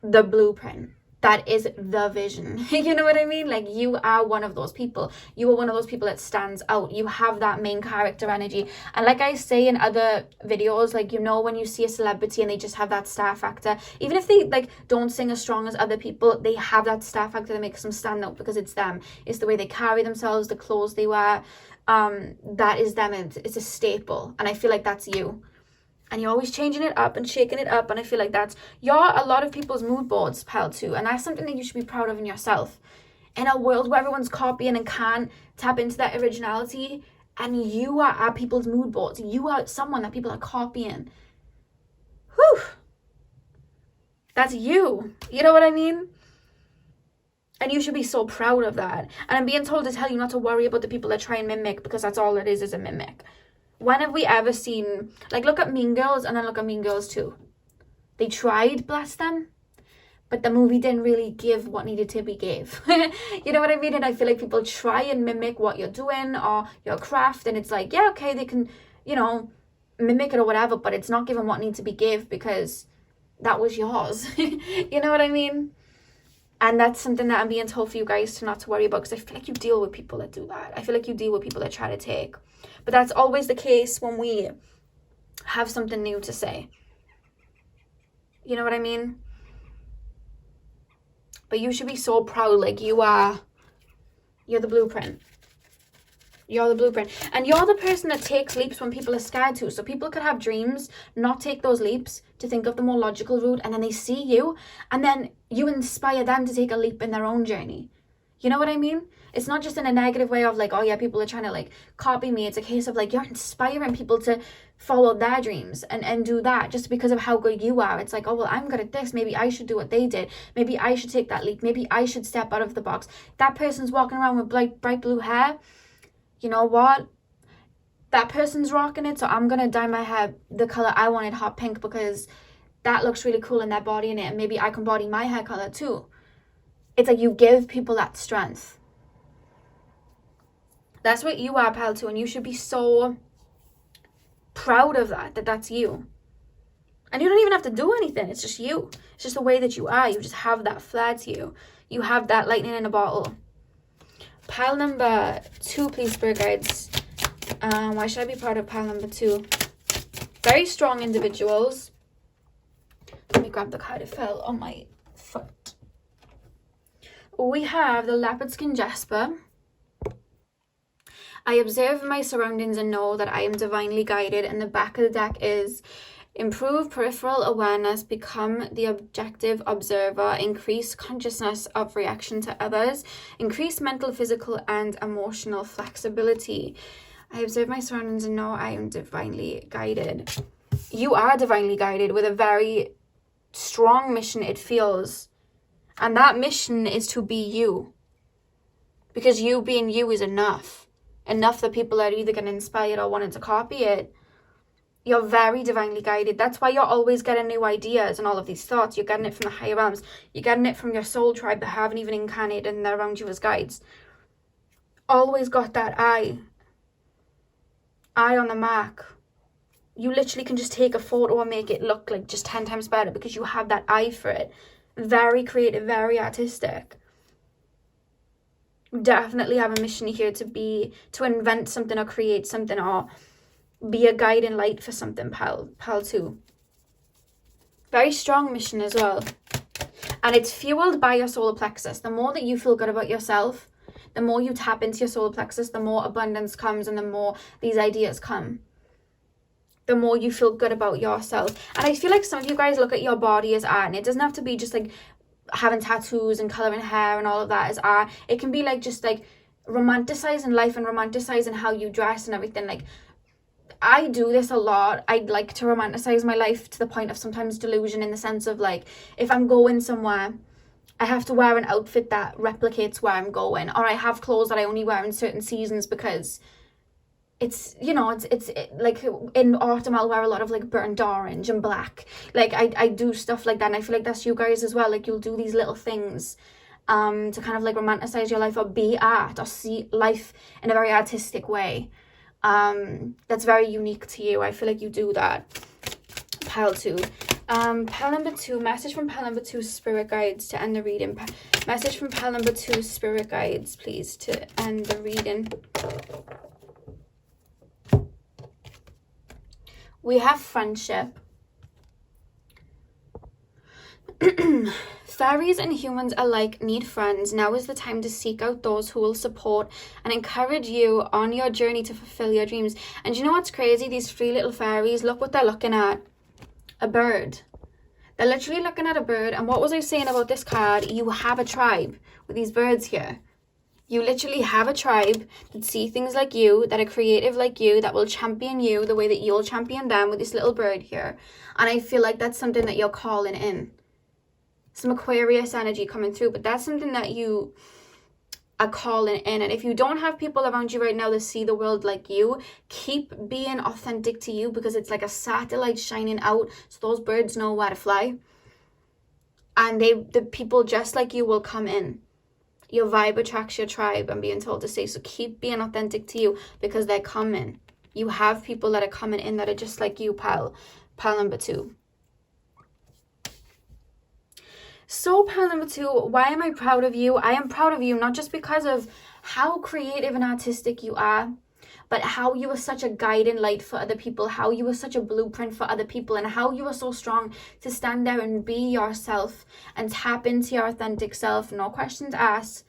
the blueprint. That is the vision. You know what I mean? Like, you are one of those people. You are one of those people that stands out. You have that main character energy. And like I say in other videos, like, you know, when you see a celebrity and they just have that star factor, even if they like don't sing as strong as other people, they have that star factor that makes them stand out, because it's them. It's the way they carry themselves, the clothes they wear. That is them. And it's a staple. And I feel like that's you. And you're always changing it up and shaking it up. And I feel like you're a lot of people's mood boards, pal, too. And that's something that you should be proud of in yourself. In a world where everyone's copying and can't tap into that originality, and you are at people's mood boards. You are someone that people are copying. Whew. That's you. You know what I mean? And you should be so proud of that. And I'm being told to tell you not to worry about the people that try and mimic, because that's all it is a mimic. When have we ever seen, like, look at Mean Girls and then look at Mean Girls 2. They tried, bless them, but the movie didn't really give what needed to be gave. You know what I mean? And I feel like people try and mimic what you're doing or your craft, and it's like, yeah, okay, they can, you know, mimic it or whatever, but it's not given what needs to be gave, because that was yours. You know what I mean? And that's something that I'm being told for you guys to not to worry about, because I feel like you deal with people that do that. I feel like you deal with people that try to take. But that's always the case when we have something new to say. You know what I mean? But you should be so proud. Like, you're the blueprint. You're the blueprint. And you're the person that takes leaps when people are scared to. So people could have dreams, not take those leaps, to think of the more logical route, and then they see you, and then you inspire them to take a leap in their own journey. You know what I mean? It's not just in a negative way of like, oh yeah, people are trying to like copy me. It's a case of like, you're inspiring people to follow their dreams and do that just because of how good you are. It's like, oh, well, I'm good at this. Maybe I should do what they did. Maybe I should take that leap. Maybe I should step out of the box. That person's walking around with bright blue hair. You know what? That person's rocking it. So I'm going to dye my hair the color I wanted, hot pink, because that looks really cool in their body in it. And maybe I can body my hair color too. It's like you give people that strength. That's what you are, pal, too. And you should be so proud of that's you. And you don't even have to do anything. It's just you. It's just the way that you are. You just have that flair to you. You have that lightning in a bottle. Pile number 2, please, spirit guides. Why should I be proud of pile number 2? Very strong individuals. Let me grab the card. It fell on my foot. We have the Leopard Skin Jasper. I observe my surroundings and know that I am divinely guided. And the back of the deck is improve peripheral awareness, become the objective observer, increase consciousness of reaction to others, increase mental, physical, and emotional flexibility. I observe my surroundings and know I am divinely guided. You are divinely guided with a very strong mission, it feels. And that mission is to be you. Because you being you is enough. Enough that people are either getting inspired or wanting to copy it. You're very divinely guided. That's why you're always getting new ideas and all of these thoughts. You're getting it from the higher realms. You're getting it from your soul tribe that haven't even incarnated and they're around you as guides. Always got that eye on the mark. You literally can just take a photo and make it look like just 10 times better because you have that eye for it. Very creative, very artistic. You definitely have a mission here to invent something or create something or be a guiding light for something, pal 2. Very strong mission as well. And it's fueled by your solar plexus. The more that you feel good about yourself, the more you tap into your solar plexus, the more abundance comes and the more these ideas come. The more you feel good about yourself. And I feel like some of you guys look at your body as art, and it doesn't have to be just like having tattoos and colouring hair and all of that as art. It can be like just like romanticizing life and romanticizing how you dress and everything. Like, I do this a lot. I like to romanticize my life to the point of sometimes delusion, in the sense of like, if I'm going somewhere, I have to wear an outfit that replicates where I'm going, or I have clothes that I only wear in certain seasons because it's, you know, it's like in autumn I'll wear a lot of like burnt orange and black. Like I do stuff like that, and I feel like that's you guys as well. Like, you'll do these little things to kind of like romanticize your life or be art or see life in a very artistic way. That's very unique to you. I feel like you do that. Pile 2. Pile number 2, message from pile number 2, spirit guides to end the reading. Message from pile number 2, spirit guides, please, to end the reading. We have friendship. Fairies and humans alike need friends. Now is the time to seek out those who will support and encourage you on your journey to fulfill your dreams. And you know what's crazy? These 3 little fairies, look what they're looking at. A bird. They're literally looking at a bird. And what was I saying about this card? You have a tribe with these birds here. You literally have a tribe that see things like you, that are creative like you, that will champion you the way that you'll champion them with this little bird here. And I feel like that's something that you're calling in. Some Aquarius energy coming through, but that's something that you are calling in. And if you don't have people around you right now that see the world like you, keep being authentic to you, because it's like a satellite shining out so those birds know where to fly. And the people just like you will come in. Your vibe attracts your tribe, I'm being told to say. So keep being authentic to you, because they're coming. You have people that are coming in that are just like you, pal number 2. So pal number 2, why am I proud of you? I am proud of you not just because of how creative and artistic you are, but how you are such a guiding light for other people, how you are such a blueprint for other people, and how you are so strong to stand there and be yourself and tap into your authentic self, no questions asked,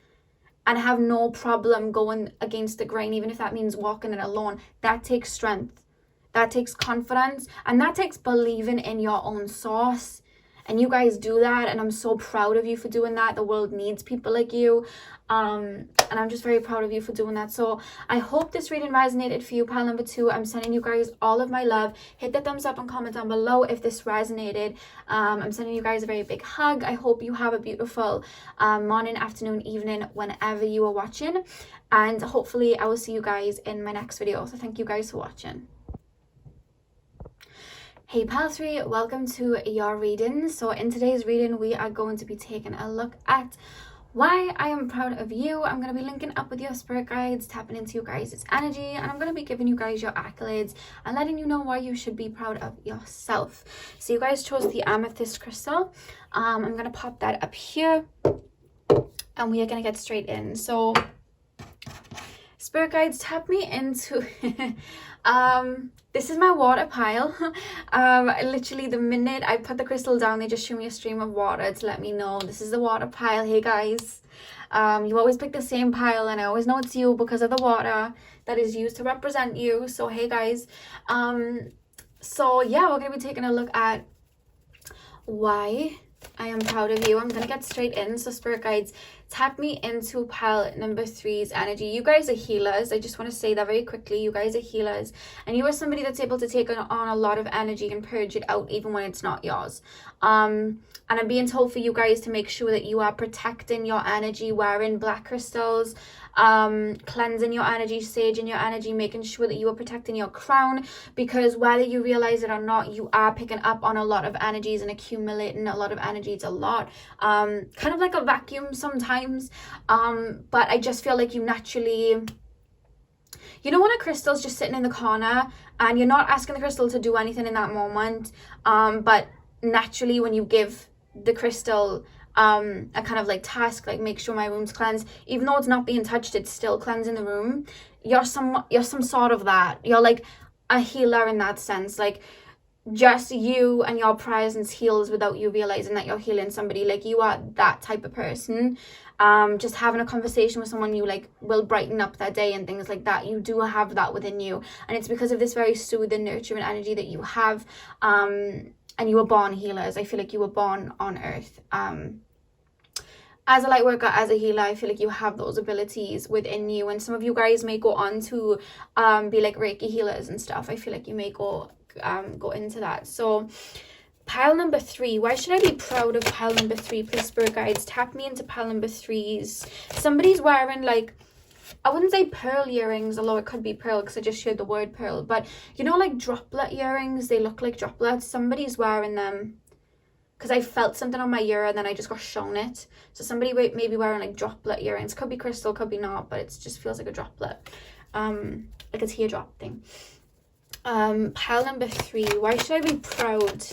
and have no problem going against the grain, even if that means walking it alone. That takes strength, that takes confidence, and that takes believing in your own source. And you guys do that, and I'm so proud of you for doing that. The world needs people like you, and I'm just very proud of you for doing that. So I hope this reading resonated for you, pal number 2. I'm sending you guys all of my love. Hit the thumbs up and comment down below if this resonated. I'm sending you guys a very big hug. I hope you have a beautiful morning, afternoon, evening, whenever you are watching, and hopefully I will see you guys in my next video. So thank you guys for watching. Hey pal 3, welcome to your reading. So in today's reading, we are going to be taking a look at why I am proud of you. I'm going to be linking up with your spirit guides, tapping into you guys' energy, and I'm going to be giving you guys your accolades and letting you know why you should be proud of yourself. So you guys chose the amethyst crystal. I'm going to pop that up here, and we are going to get straight in. So spirit guides, tap me into This is my water pile. Literally the minute I put the crystal down, they just show me a stream of water to let me know this is the water pile. Hey guys, you always pick the same pile, and I always know it's you because of the water that is used to represent you. So hey guys, so yeah, we're gonna be taking a look at why I am proud of you. I'm gonna get straight in. So spirit guides, tap me into pile number 3's energy. You guys are healers. I just want to say that very quickly. You guys are healers, and you are somebody that's able to take on a lot of energy and purge it out even when it's not yours. And I'm being told for you guys to make sure that you are protecting your energy, wearing black crystals, cleansing your energy, saging your energy, making sure that you are protecting your crown, because whether you realize it or not, you are picking up on a lot of energies and accumulating a lot of energies a lot, kind of like a vacuum sometimes. But I just feel like you naturally, you know, when a crystal's just sitting in the corner and you're not asking the crystal to do anything in that moment, but naturally when you give the crystal a kind of like task, like make sure my room's cleansed, even though it's not being touched, it's still cleansing the room. You're some sort of that. You're like a healer in that sense. Like just you and your presence heals without you realizing that you're healing somebody. Like you are that type of person. Just having a conversation with someone, you like will brighten up their day and things like that. You do have that within you, and it's because of this very soothing, nurturing energy that you have. And you were born healers. I feel like you were born on earth. As a light worker, as a healer, I feel like you have those abilities within you. And some of you guys may go on to be like Reiki healers and stuff. I feel like you may go into that. So pile number 3. Why should I be proud of pile number 3? Please, spirit guides, tap me into pile number 3's. Somebody's wearing like, I wouldn't say pearl earrings, although it could be pearl because I just shared the word pearl. But you know, like droplet earrings, they look like droplets. Somebody's wearing them because I felt something on my ear and then I just got shown it. So somebody maybe wearing like droplet earrings. Could be crystal, could be not, but it just feels like a droplet. Like a teardrop thing. Pile number 3. Why should I be proud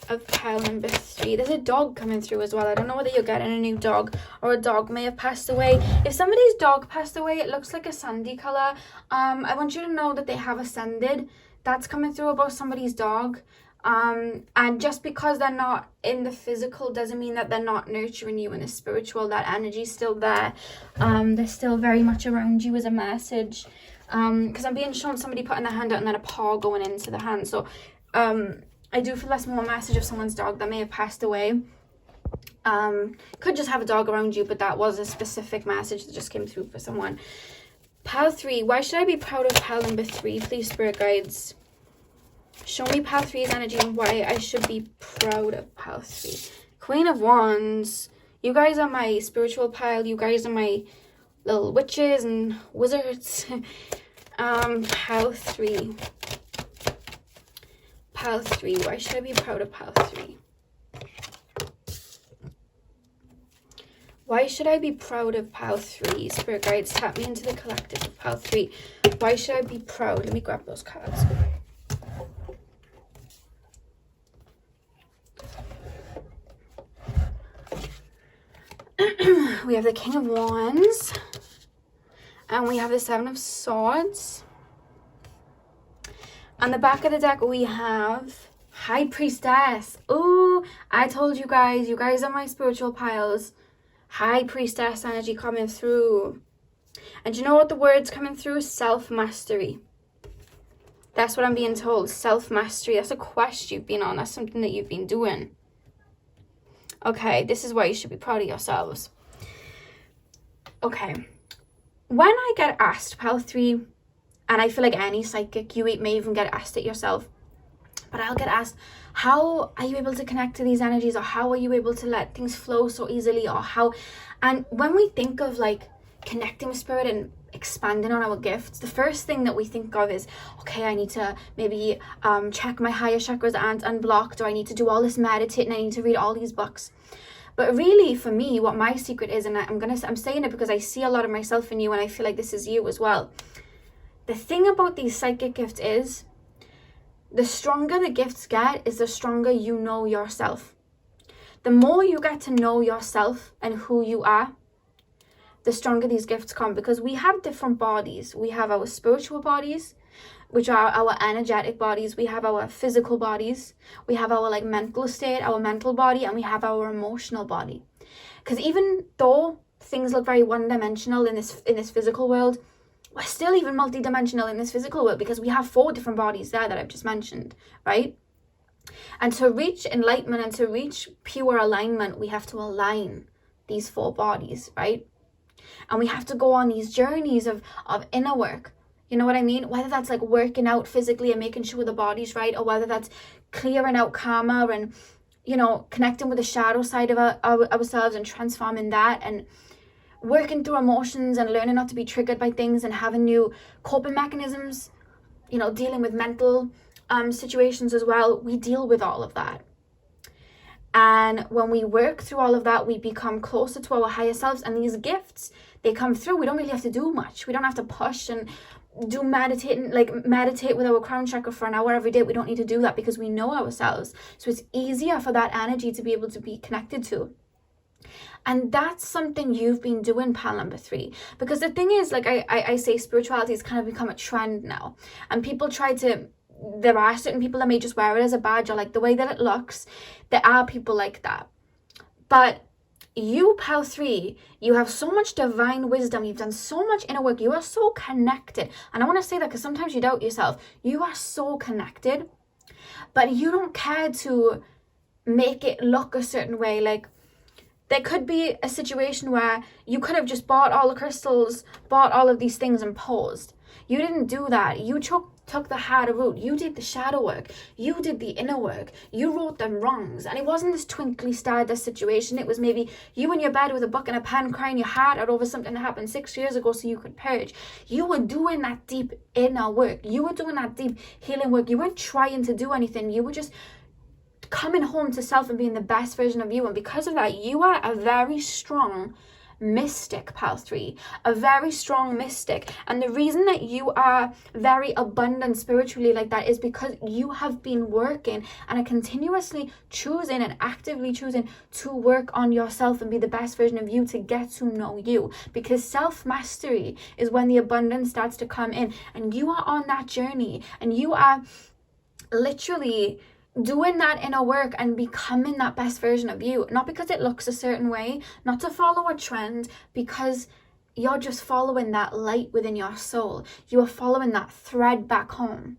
of pile number 3? There's a dog coming through as well. I don't know whether you're getting a new dog or a dog may have passed away. If somebody's dog passed away, it looks like a sandy color. I want you to know that they have ascended. That's coming through about somebody's dog. And just because they're not in the physical doesn't mean that they're not nurturing you in the spiritual. That energy's still there. They're still very much around you as a message. Because I'm being shown somebody putting their hand out and then a paw going into the hand. So I do feel that's more a message of someone's dog that may have passed away. Could just have a dog around you, but that was a specific message that just came through for someone. Pile 3. Why should I be proud of pile number 3? Please, spirit guides, show me pile 3's energy and why I should be proud of pile 3. Queen of Wands. You guys are my spiritual pile. You guys are my little witches and wizards. Pile 3. Pile 3. Why should I be proud of pile 3? Why should I be proud of pile 3? Spirit guides, tap me into the collective of pile 3. Why should I be proud? Let me grab those cards. We have the King of Wands. And we have the Seven of Swords. On the back of the deck, we have High Priestess. Oh, I told you guys are my spiritual piles. High Priestess energy coming through. And you know what the word's coming through? Self-mastery. That's what I'm being told. Self-mastery. That's a quest you've been on. That's something that you've been doing. Okay, this is why you should be proud of yourselves. Okay. When I get asked, pile 3, and I feel like any psychic, you may even get asked it yourself, but I'll get asked, how are you able to connect to these energies, or how are you able to let things flow so easily, or how? And when we think of like connecting with spirit and expanding on our gifts, the first thing that we think of is, okay, I need to maybe check my higher chakras and unblocked, or I need to do all this meditating, I need to read all these books. But really, for me, what my secret is, and I'm saying it because I see a lot of myself in you, and I feel like this is you as well. The thing about these psychic gifts is, the stronger the gifts get, is the stronger you know yourself. The more you get to know yourself and who you are, the stronger these gifts come, because we have different bodies. We have our spiritual bodies, which are our energetic bodies. We have our physical bodies. We have our like mental state, our mental body, and we have our emotional body. Because even though things look very one-dimensional in this physical world, we're still even multi-dimensional in this physical world, because we have 4 different bodies there that I've just mentioned, right? And to reach enlightenment and to reach pure alignment, we have to align these 4 bodies, right? And we have to go on these journeys of inner work. You know what I mean? Whether that's like working out physically and making sure the body's right, or whether that's clearing out karma and, you know, connecting with the shadow side of ourselves and transforming that, and working through emotions and learning not to be triggered by things and having new coping mechanisms, you know, dealing with mental situations as well. We deal with all of that. And when we work through all of that, we become closer to our higher selves, and these gifts, they come through. We don't really have to do much. We don't have to push and do meditate with our crown chakra for an hour every day. We don't need to do that, because we know ourselves. So it's easier for that energy to be able to be connected to. And that's something you've been doing, pal number 3. Because the thing is, like I say, spirituality has kind of become a trend now. And people try to, there are certain people that may just wear it as a badge, or like the way that it looks. There are people like that. But you, pal 3, you have so much divine wisdom. You've done so much inner work. You are so connected. And I want to say that because sometimes you doubt yourself. You are so connected, but you don't care to make it look a certain way. Like, there could be a situation where you could have just bought all the crystals, bought all of these things and paused. You didn't do that. You took the harder route. You did the shadow work. You did the inner work. You wrote them wrongs. And it wasn't this twinkly stardust situation. It was maybe you in your bed with a book and a pen crying your heart out over something that happened 6 years ago so you could purge. You were doing that deep inner work. You were doing that deep healing work. You weren't trying to do anything. You were just coming home to self and being the best version of you. And because of that, you are a very strong mystic, pal 3, a very strong mystic. And the reason that you are very abundant spiritually like that is because you have been working and are continuously choosing and actively choosing to work on yourself and be the best version of you, to get to know you. Because self-mastery is when the abundance starts to come in, and you are on that journey, and you are literally doing that inner work and becoming that best version of you. Not because it looks a certain way, not to follow a trend, because you're just following that light within your soul. You are following that thread back home.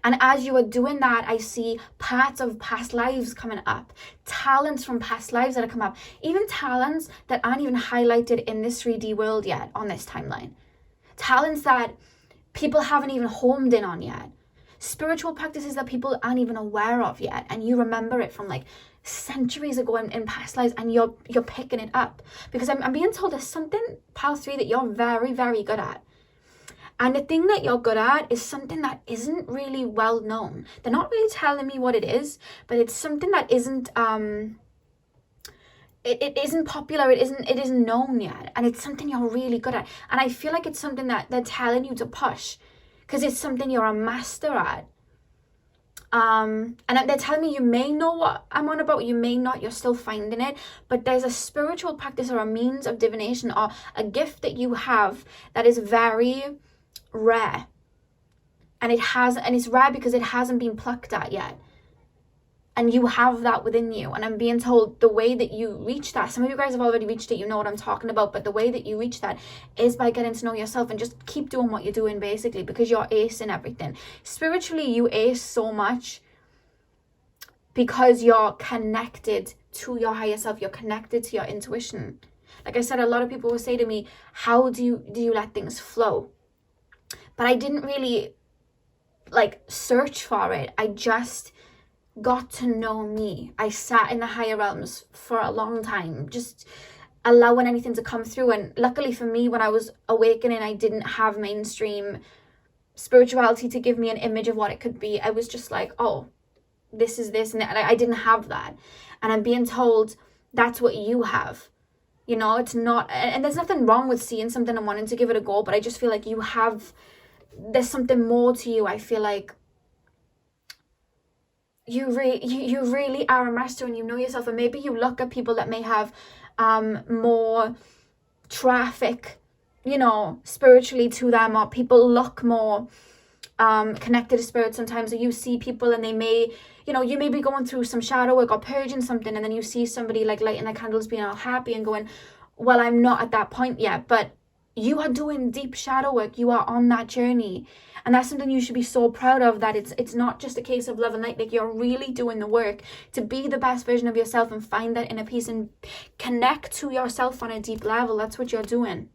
And as you are doing that, I see parts of past lives coming up, talents from past lives that have come up, even talents that aren't even highlighted in this 3D world yet on this timeline, talents that people haven't even homed in on yet, spiritual practices that people aren't even aware of yet, and you remember it from like centuries ago in past lives, and you're picking it up. Because I'm being told there's something, pal 3, that you're very, very good at. And the thing that you're good at is something that isn't really well known. They're not really telling me what it is, but it's something that isn't it isn't popular, it isn't known yet, and it's something you're really good at. And I feel like it's something that they're telling you to push, because it's something you're a master at. And they're telling me you may know what I'm on about, you may not, you're still finding it, but there's a spiritual practice or a means of divination or a gift that you have that is very rare. And it's rare because it hasn't been plucked at yet. And you have that within you. And I'm being told the way that you reach that, some of you guys have already reached it, you know what I'm talking about, but the way that you reach that is by getting to know yourself and just keep doing what you're doing, basically, because you're acing everything. Spiritually, you ace so much because you're connected to your higher self, you're connected to your intuition. Like I said, a lot of people will say to me, how do you let things flow? But I didn't really like search for it. I just got to know me. I sat in the higher realms for a long time, just allowing anything to come through. And luckily for me, when I was awakening, I didn't have mainstream spirituality to give me an image of what it could be. I was just like, oh, this is this, and I didn't have that. And I'm being told that's what you have. You know, it's not, and there's nothing wrong with seeing something and wanting to give it a go, but I just feel like there's something more to you. I feel like you really are a master and you know yourself. And maybe you look at people that may have more traffic, you know, spiritually to them, or people look more connected to spirit sometimes, or you see people and they may, you know, you may be going through some shadow work or purging something, and then you see somebody like lighting their candles, being all happy and going, well, I'm not at that point yet. But you are doing deep shadow work. You are on that journey. And that's something you should be so proud of, that it's not just a case of love and light. Like, you're really doing the work to be the best version of yourself and find that inner peace and connect to yourself on a deep level. That's what you're doing.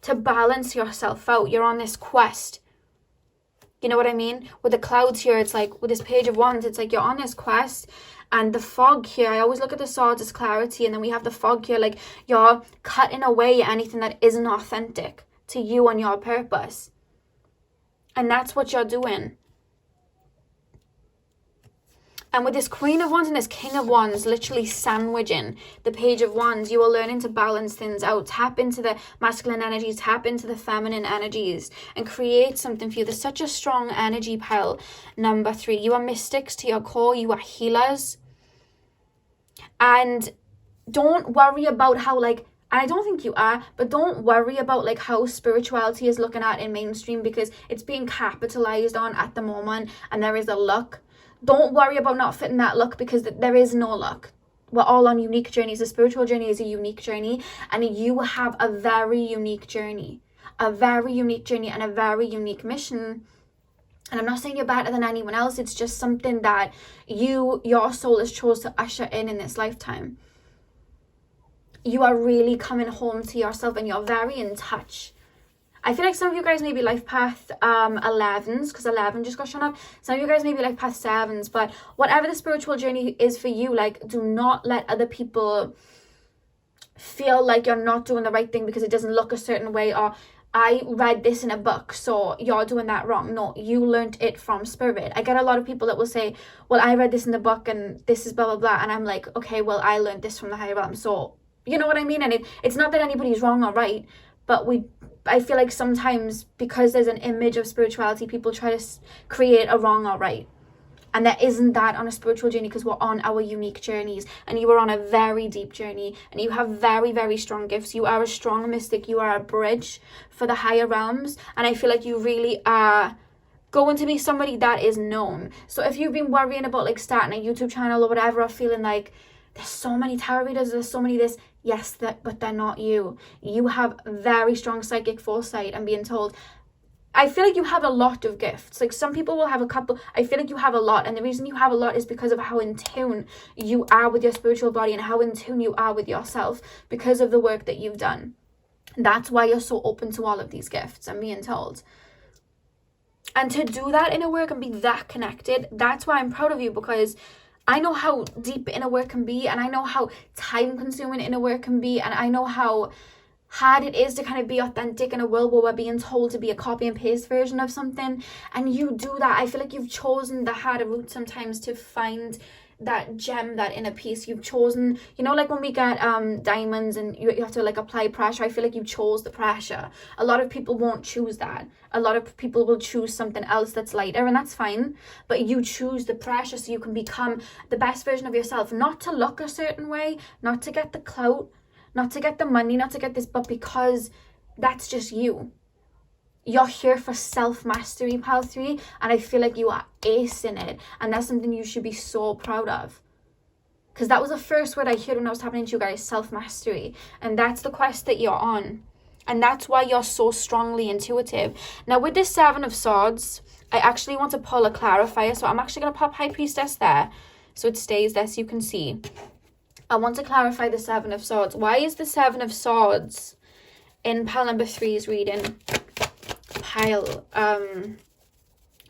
To balance yourself out. You're on this quest. You know what I mean? With the clouds here, it's like, with this Page of Wands, it's like you're on this quest. And the fog here, I always look at the swords as clarity, and then we have the fog here, like you're cutting away anything that isn't authentic to you and your purpose. And that's what you're doing. And with this Queen of Wands and this King of Wands literally sandwiching the Page of Wands, you are learning to balance things out. Tap into the masculine energies, tap into the feminine energies, and create something for you. There's such a strong energy pile, number 3. You are mystics to your core. You are healers. And don't worry about how, like, and I don't think you are, but don't worry about like how spirituality is looking at in mainstream, because it's being capitalized on at the moment, and there is a look. Don't worry about not fitting that look, because there is no look. We're all on unique journeys. The spiritual journey is a unique journey, and you have a very unique journey. A very unique journey and a very unique mission. And I'm not saying you're better than anyone else. It's just something that your soul has chose to usher in this lifetime. You are really coming home to yourself, and you're very in touch. I feel like some of you guys may be life path 11s, because 11 just got shown up. Some of you guys may be life path 7s, but whatever the spiritual journey is for you, like, do not let other people feel like you're not doing the right thing because it doesn't look a certain way, or I read this in a book, so you're doing that wrong. No, you learned it from spirit. I get a lot of people that will say, well, I read this in the book and this is blah, blah, blah. And I'm like, okay, well, I learned this from the higher realm. So, you know what I mean? And it's not that anybody's wrong or right, but I feel like sometimes because there's an image of spirituality, people try to create a wrong or right. And there isn't that on a spiritual journey, because we're on our unique journeys, and you are on a very deep journey, and you have very, very strong gifts. You are a strong mystic. You are a bridge for the higher realms. And I feel like you really are going to be somebody that is known. So if you've been worrying about like starting a YouTube channel or whatever, or feeling like there's so many tarot readers, there's so many this, yes, but they're not you. You have very strong psychic foresight and being told. I feel like you have a lot of gifts. Like, some people will have a couple. I feel like you have a lot. And the reason you have a lot is because of how in tune you are with your spiritual body, and how in tune you are with yourself because of the work that you've done. That's why you're so open to all of these gifts, I'm being told. And to do that inner work and be that connected, that's why I'm proud of you, because I know how deep inner work can be, and I know how time consuming inner work can be, and I know how hard it is to kind of be authentic in a world where we're being told to be a copy and paste version of something. And you do that. I feel like you've chosen the harder route sometimes to find that gem, that inner peace. You've chosen, you know, like when we get diamonds and you have to like apply pressure. I feel like you chose the pressure. A lot of people won't choose that. A lot of people will choose something else that's lighter, and that's fine. But you choose the pressure so you can become the best version of yourself. Not to look a certain way, not to get the clout, not to get the money, not to get this, but because that's just you. You're here for self-mastery, pal 3, and I feel like you are acing it, and that's something you should be so proud of. Because that was the first word I heard when I was tapping into you guys, self-mastery. And that's the quest that you're on. And that's why you're so strongly intuitive. Now, with this 7 of Swords, I actually want to pull a clarifier, so I'm actually going to pop High Priestess there, so it stays there so you can see. I want to clarify the 7 of Swords. Why is the 7 of Swords in pile number 3's reading? Pile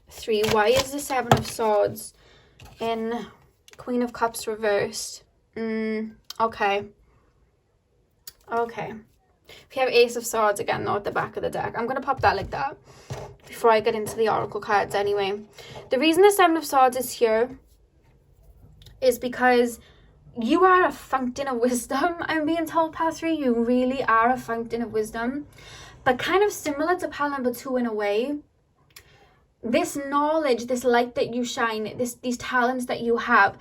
3. Why is the 7 of Swords in Queen of Cups reversed? Okay. We have Ace of Swords again, though, at the back of the deck. I'm going to pop that like that before I get into the Oracle cards anyway. The reason the 7 of Swords is here is because you are a fountain of wisdom, I'm being told, pile 3. You really are a fountain of wisdom. But kind of similar to pile number 2 in a way. This knowledge, this light that you shine, these talents that you have,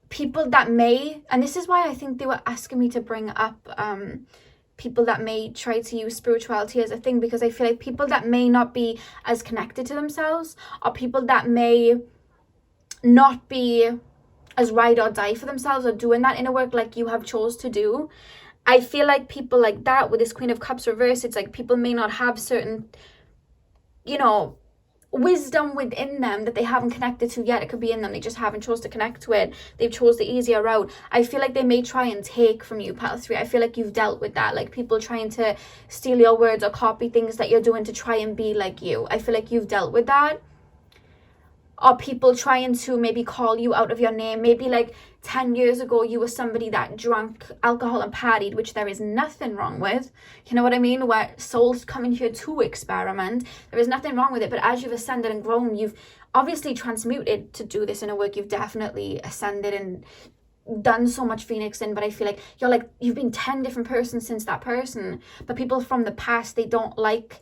people that may, and this is why I think they were asking me to bring up people that may try to use spirituality as a thing, because I feel like people that may not be as connected to themselves, or people that may not be as ride or die for themselves, or doing that inner work like you have chose to do. I feel like people like that, with this Queen of Cups reverse, it's like people may not have certain, you know, wisdom within them that they haven't connected to yet. It could be in them, they just haven't chose to connect to it. They've chose the easier route. I feel like they may try and take from you, pile 3. I feel like you've dealt with that, like people trying to steal your words or copy things that you're doing to try and be like you. I feel like you've dealt with that. Or people trying to maybe call you out of your name. Maybe like 10 years ago you were somebody that drank alcohol and partied, which there is nothing wrong with, you know what I mean, where souls come in here to experiment. There is nothing wrong with it. But as you've ascended and grown, you've obviously transmuted to do this inner work. You've definitely ascended and done so much phoenixing. But I feel like you've been 10 different persons since that person. But people from the past, they don't like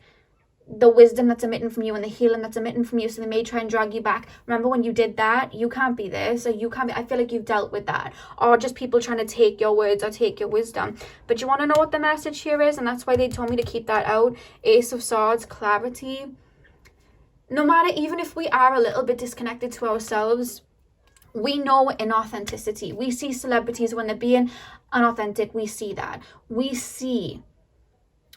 the wisdom that's emitting from you and the healing that's emitting from you, so they may try and drag you back. Remember when you did that? You can't be this, or you can't be. I feel like you've dealt with that, or just people trying to take your words or take your wisdom. But you want to know what the message here is, and that's why they told me to keep that out. Ace of Swords, clarity. No matter, even if we are a little bit disconnected to ourselves, we know inauthenticity. We see celebrities when they're being unauthentic. We see that. We see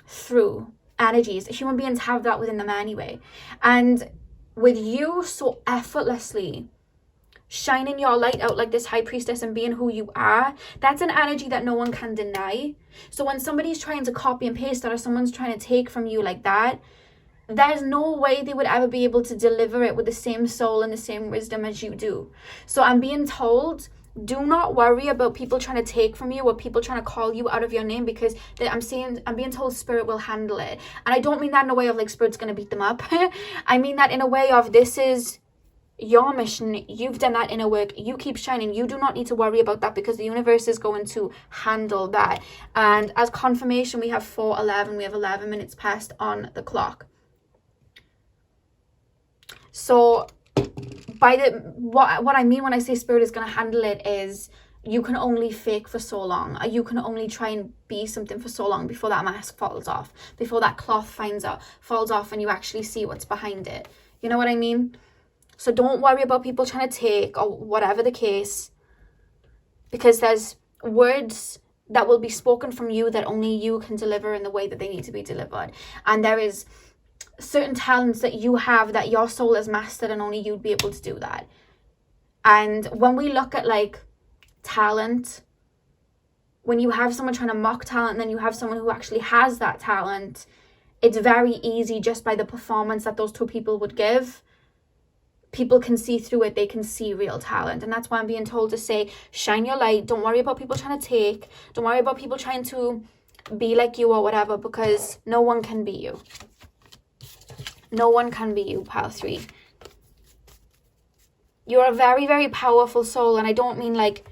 through energies. Human beings have that within them anyway. And with you so effortlessly shining your light out like this high priestess and being who you are, that's an energy that no one can deny. So when somebody's trying to copy and paste that, or someone's trying to take from you like that, there's no way they would ever be able to deliver it with the same soul and the same wisdom as you do. So I'm being told, do not worry about people trying to take from you or people trying to call you out of your name, because I'm being told Spirit will handle it. And I don't mean that in a way of like Spirit's going to beat them up. I mean that in a way of, this is your mission. You've done that inner work. You keep shining. You do not need to worry about that, because the universe is going to handle that. And as confirmation, we have 4:11. We have 11 minutes past on the clock. So what I mean when I say Spirit is going to handle it is, you can only fake for so long, or you can only try and be something for so long before that mask falls off, before that cloth falls off and you actually see what's behind it. You know what I mean? So don't worry about people trying to take, or whatever the case, because there's words that will be spoken from you that only you can deliver in the way that they need to be delivered. And there is certain talents that you have that your soul has mastered, and only you'd be able to do that. And when we look at like talent, when you have someone trying to mock talent and then you have someone who actually has that talent, it's very easy, just by the performance that those two people would give, people can see through it. They can see real talent. And that's why I'm being told to say, shine your light. Don't worry about people trying to take. Don't worry about people trying to be like you or whatever, because no one can be you. No one can be you, pile 3. You're a very, very powerful soul. And I don't mean like,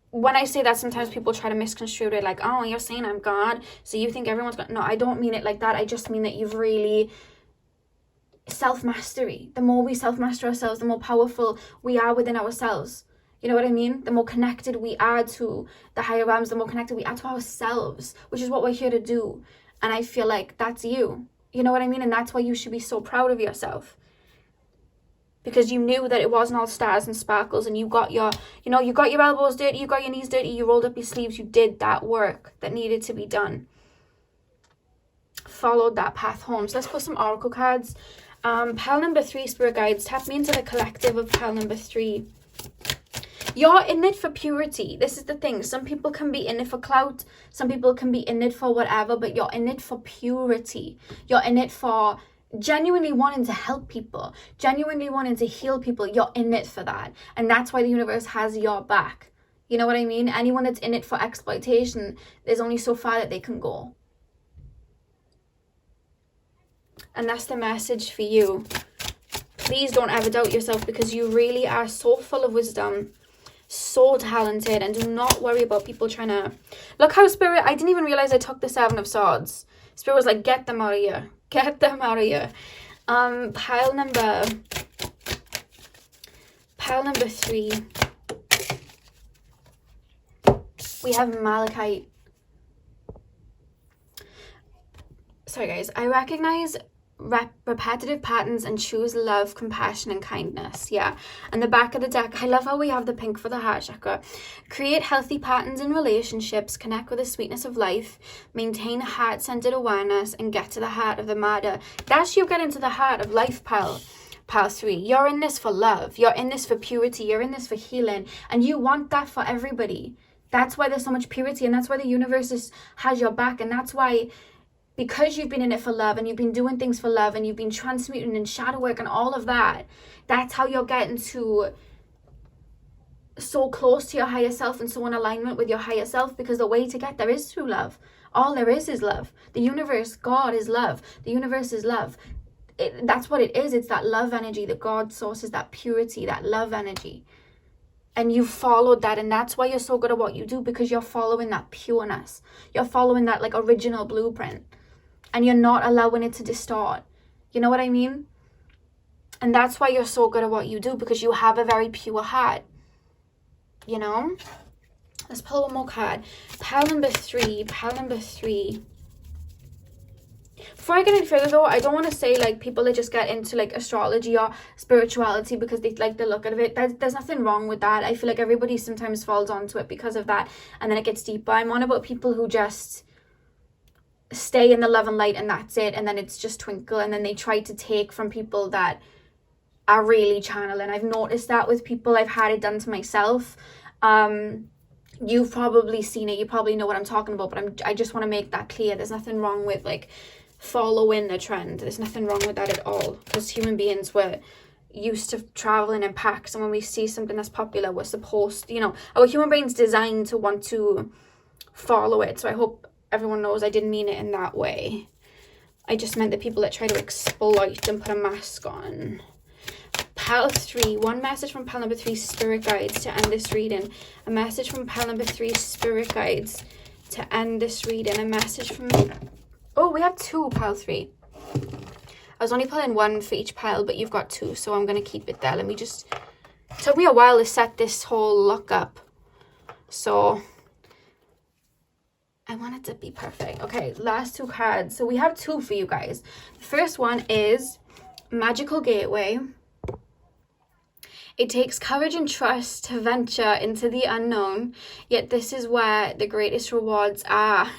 when I say that, sometimes people try to misconstrue it like, oh, you're saying I'm God, so you think everyone's God. No, I don't mean it like that. I just mean that you've really self-mastery. The more we self-master ourselves, the more powerful we are within ourselves. You know what I mean? The more connected we are to the higher realms, the more connected we are to ourselves, which is what we're here to do. And I feel like that's you. You know what I mean? And that's why you should be so proud of yourself. Because you knew that it wasn't all stars and sparkles, and you got your, you got your elbows dirty, you got your knees dirty, you rolled up your sleeves, you did that work that needed to be done. Followed that path home. So let's put some oracle cards. Pile number 3, Spirit Guides. Tap me into the collective of pile number 3. You're in it for purity. This is the thing. Some people can be in it for clout. Some people can be in it for whatever, but you're in it for purity. You're in it for genuinely wanting to help people, genuinely wanting to heal people. You're in it for that. And that's why the universe has your back. You know what I mean? Anyone that's in it for exploitation, there's only so far that they can go. And that's the message for you. Please don't ever doubt yourself, because you really are so full of wisdom, so talented, and do not worry about people trying to... Look how Spirit... I didn't even realize I took the 7 of Swords. Spirit was like, get them out of here. Get them out of here. Pile number 3. We have Malachite. sorry guys, I recognize repetitive patterns and choose love, compassion, and kindness. Yeah. And the back of the deck, I love how we have the pink for the heart chakra. Create healthy patterns in relationships, connect with the sweetness of life, maintain heart-centered awareness, and get to the heart of the matter. That's you get into the heart of life, pal 3. You're in this for love. You're in this for purity. You're in this for healing. And you want that for everybody. That's why there's so much purity, and that's why the universe has your back. And that's why, because you've been in it for love, and you've been doing things for love, and you've been transmuting and shadow work and all of that, that's how you're getting to so close to your higher self and so in alignment with your higher self, because the way to get there is through love. All there is love. The universe, God is love. The universe is love. That's what it is. It's that love energy. The God source is that purity, that love energy. And you've followed that, and that's why you're so good at what you do, because you're following that pureness. You're following that like original blueprint, and you're not allowing it to distort. You know what I mean? And that's why you're so good at what you do, because you have a very pure heart. You know? Let's pull one more card. Pile number 3. Pile number 3. Before I get any further though, I don't want to say like people that just get into like astrology or spirituality because they like the look of it. There's nothing wrong with that. I feel like everybody sometimes falls onto it because of that, and then it gets deeper. I'm on about people who just stay in the love and light and that's it, and then it's just twinkle, and then they try to take from people that are really channeling. I've noticed that with people. I've had it done to myself. You've probably seen it, you probably know what I'm talking about, but I just want to make that clear. There's nothing wrong with like following the trend. There's nothing wrong with that at all, because human beings were used to traveling in packs, and when we see something that's popular, we're supposed, you know, our human brain's designed to want to follow it. So I hope everyone knows I didn't mean it in that way. I just meant the people that try to exploit and put a mask on. Pile 3, one message from pile number 3, spirit guides, to end this reading. A message from pile number 3, spirit guides, to end this reading. A message from, oh, we have 2 pile 3. I was only pulling 1 for each pile, but you've got 2, so I'm going to keep it there. Let me just, it took me a while to set this whole look up, so I want it to be perfect. Okay, last 2 cards. So we have 2 for you guys. The first one is Magical Gateway. It takes courage and trust to venture into the unknown, yet this is where the greatest rewards are.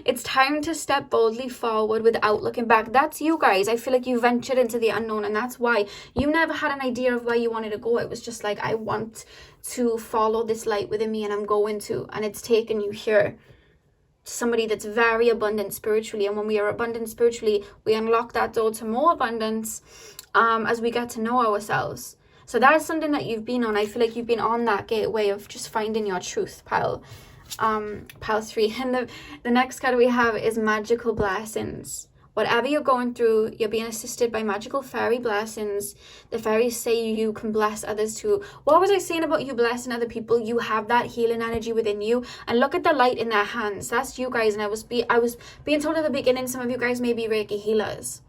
It's time to step boldly forward without looking back. That's you guys. I feel like you ventured into the unknown, and that's why you never had an idea of where you wanted to go. It was just like, I want to follow this light within me, and I'm going to, and it's taken you here. Somebody that's very abundant spiritually, and when we are abundant spiritually, we unlock that door to more abundance as we get to know ourselves. So that is something that you've been on. I feel like you've been on that gateway of just finding your truth, pile 3. And the next card we have is magical blessings. Whatever you're going through, you're being assisted by magical fairy blessings. The fairies say you can bless others too. What was I saying about you blessing other people? You have that healing energy within you, and look at the light in their hands. That's you guys. And I was being told at the beginning, some of you guys may be Reiki healers,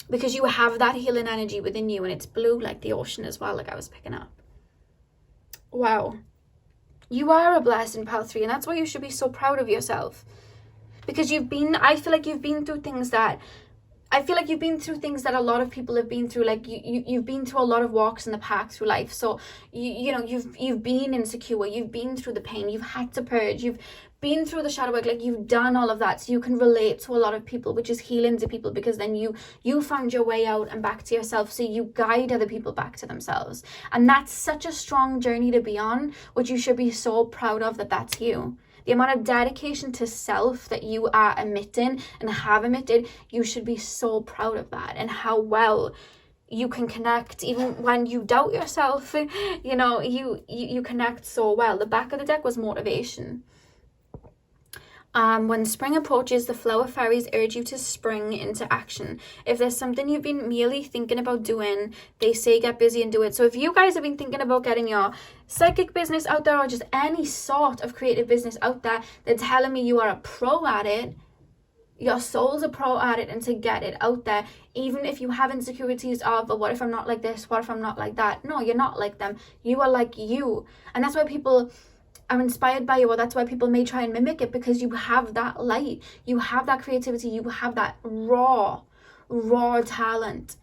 because you have that healing energy within you, and it's blue like the ocean as well, like I was picking up. Wow. You are a blessing, pile 3, and that's why you should be so proud of yourself. Because I feel like you've been through things that a lot of people have been through. Like you've been through a lot of walks in the park through life. So you've been insecure, you've been through the pain, you've had to purge, you've been through the shadow work, like you've done all of that, so you can relate to a lot of people, which is healing to people, because then you found your way out and back to yourself, so you guide other people back to themselves. And that's such a strong journey to be on, which you should be so proud of, that's you. The amount of dedication to self that you are emitting and have emitted, you should be so proud of that, and how well you can connect even when you doubt yourself. You know, you connect so well. The back of the deck was motivation. When spring approaches, the flower fairies urge you to spring into action. If there's something you've been merely thinking about doing, they say get busy and do it. So if you guys have been thinking about getting your psychic business out there, or just any sort of creative business out there, they're telling me you are a pro at it. Your soul's a pro at it, and to get it out there, even if you have insecurities of, what if I'm not like this, what if I'm not like that? No, you're not like them. You are like you. And that's why people are inspired by you, or that's why people may try and mimic it, because you have that light, you have that creativity, you have that raw talent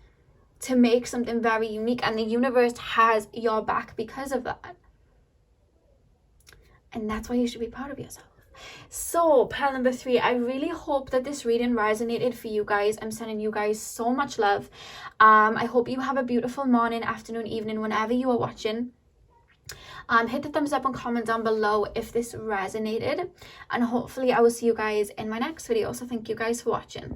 to make something very unique, and the universe has your back because of that. And that's why you should be proud of yourself. So pile number 3, I really hope that this reading resonated for you guys. I'm sending you guys so much love. I hope you have a beautiful morning, afternoon, evening, whenever you are watching. Hit the thumbs up and comment down below if this resonated, and hopefully I will see you guys in my next video. So thank you guys for watching.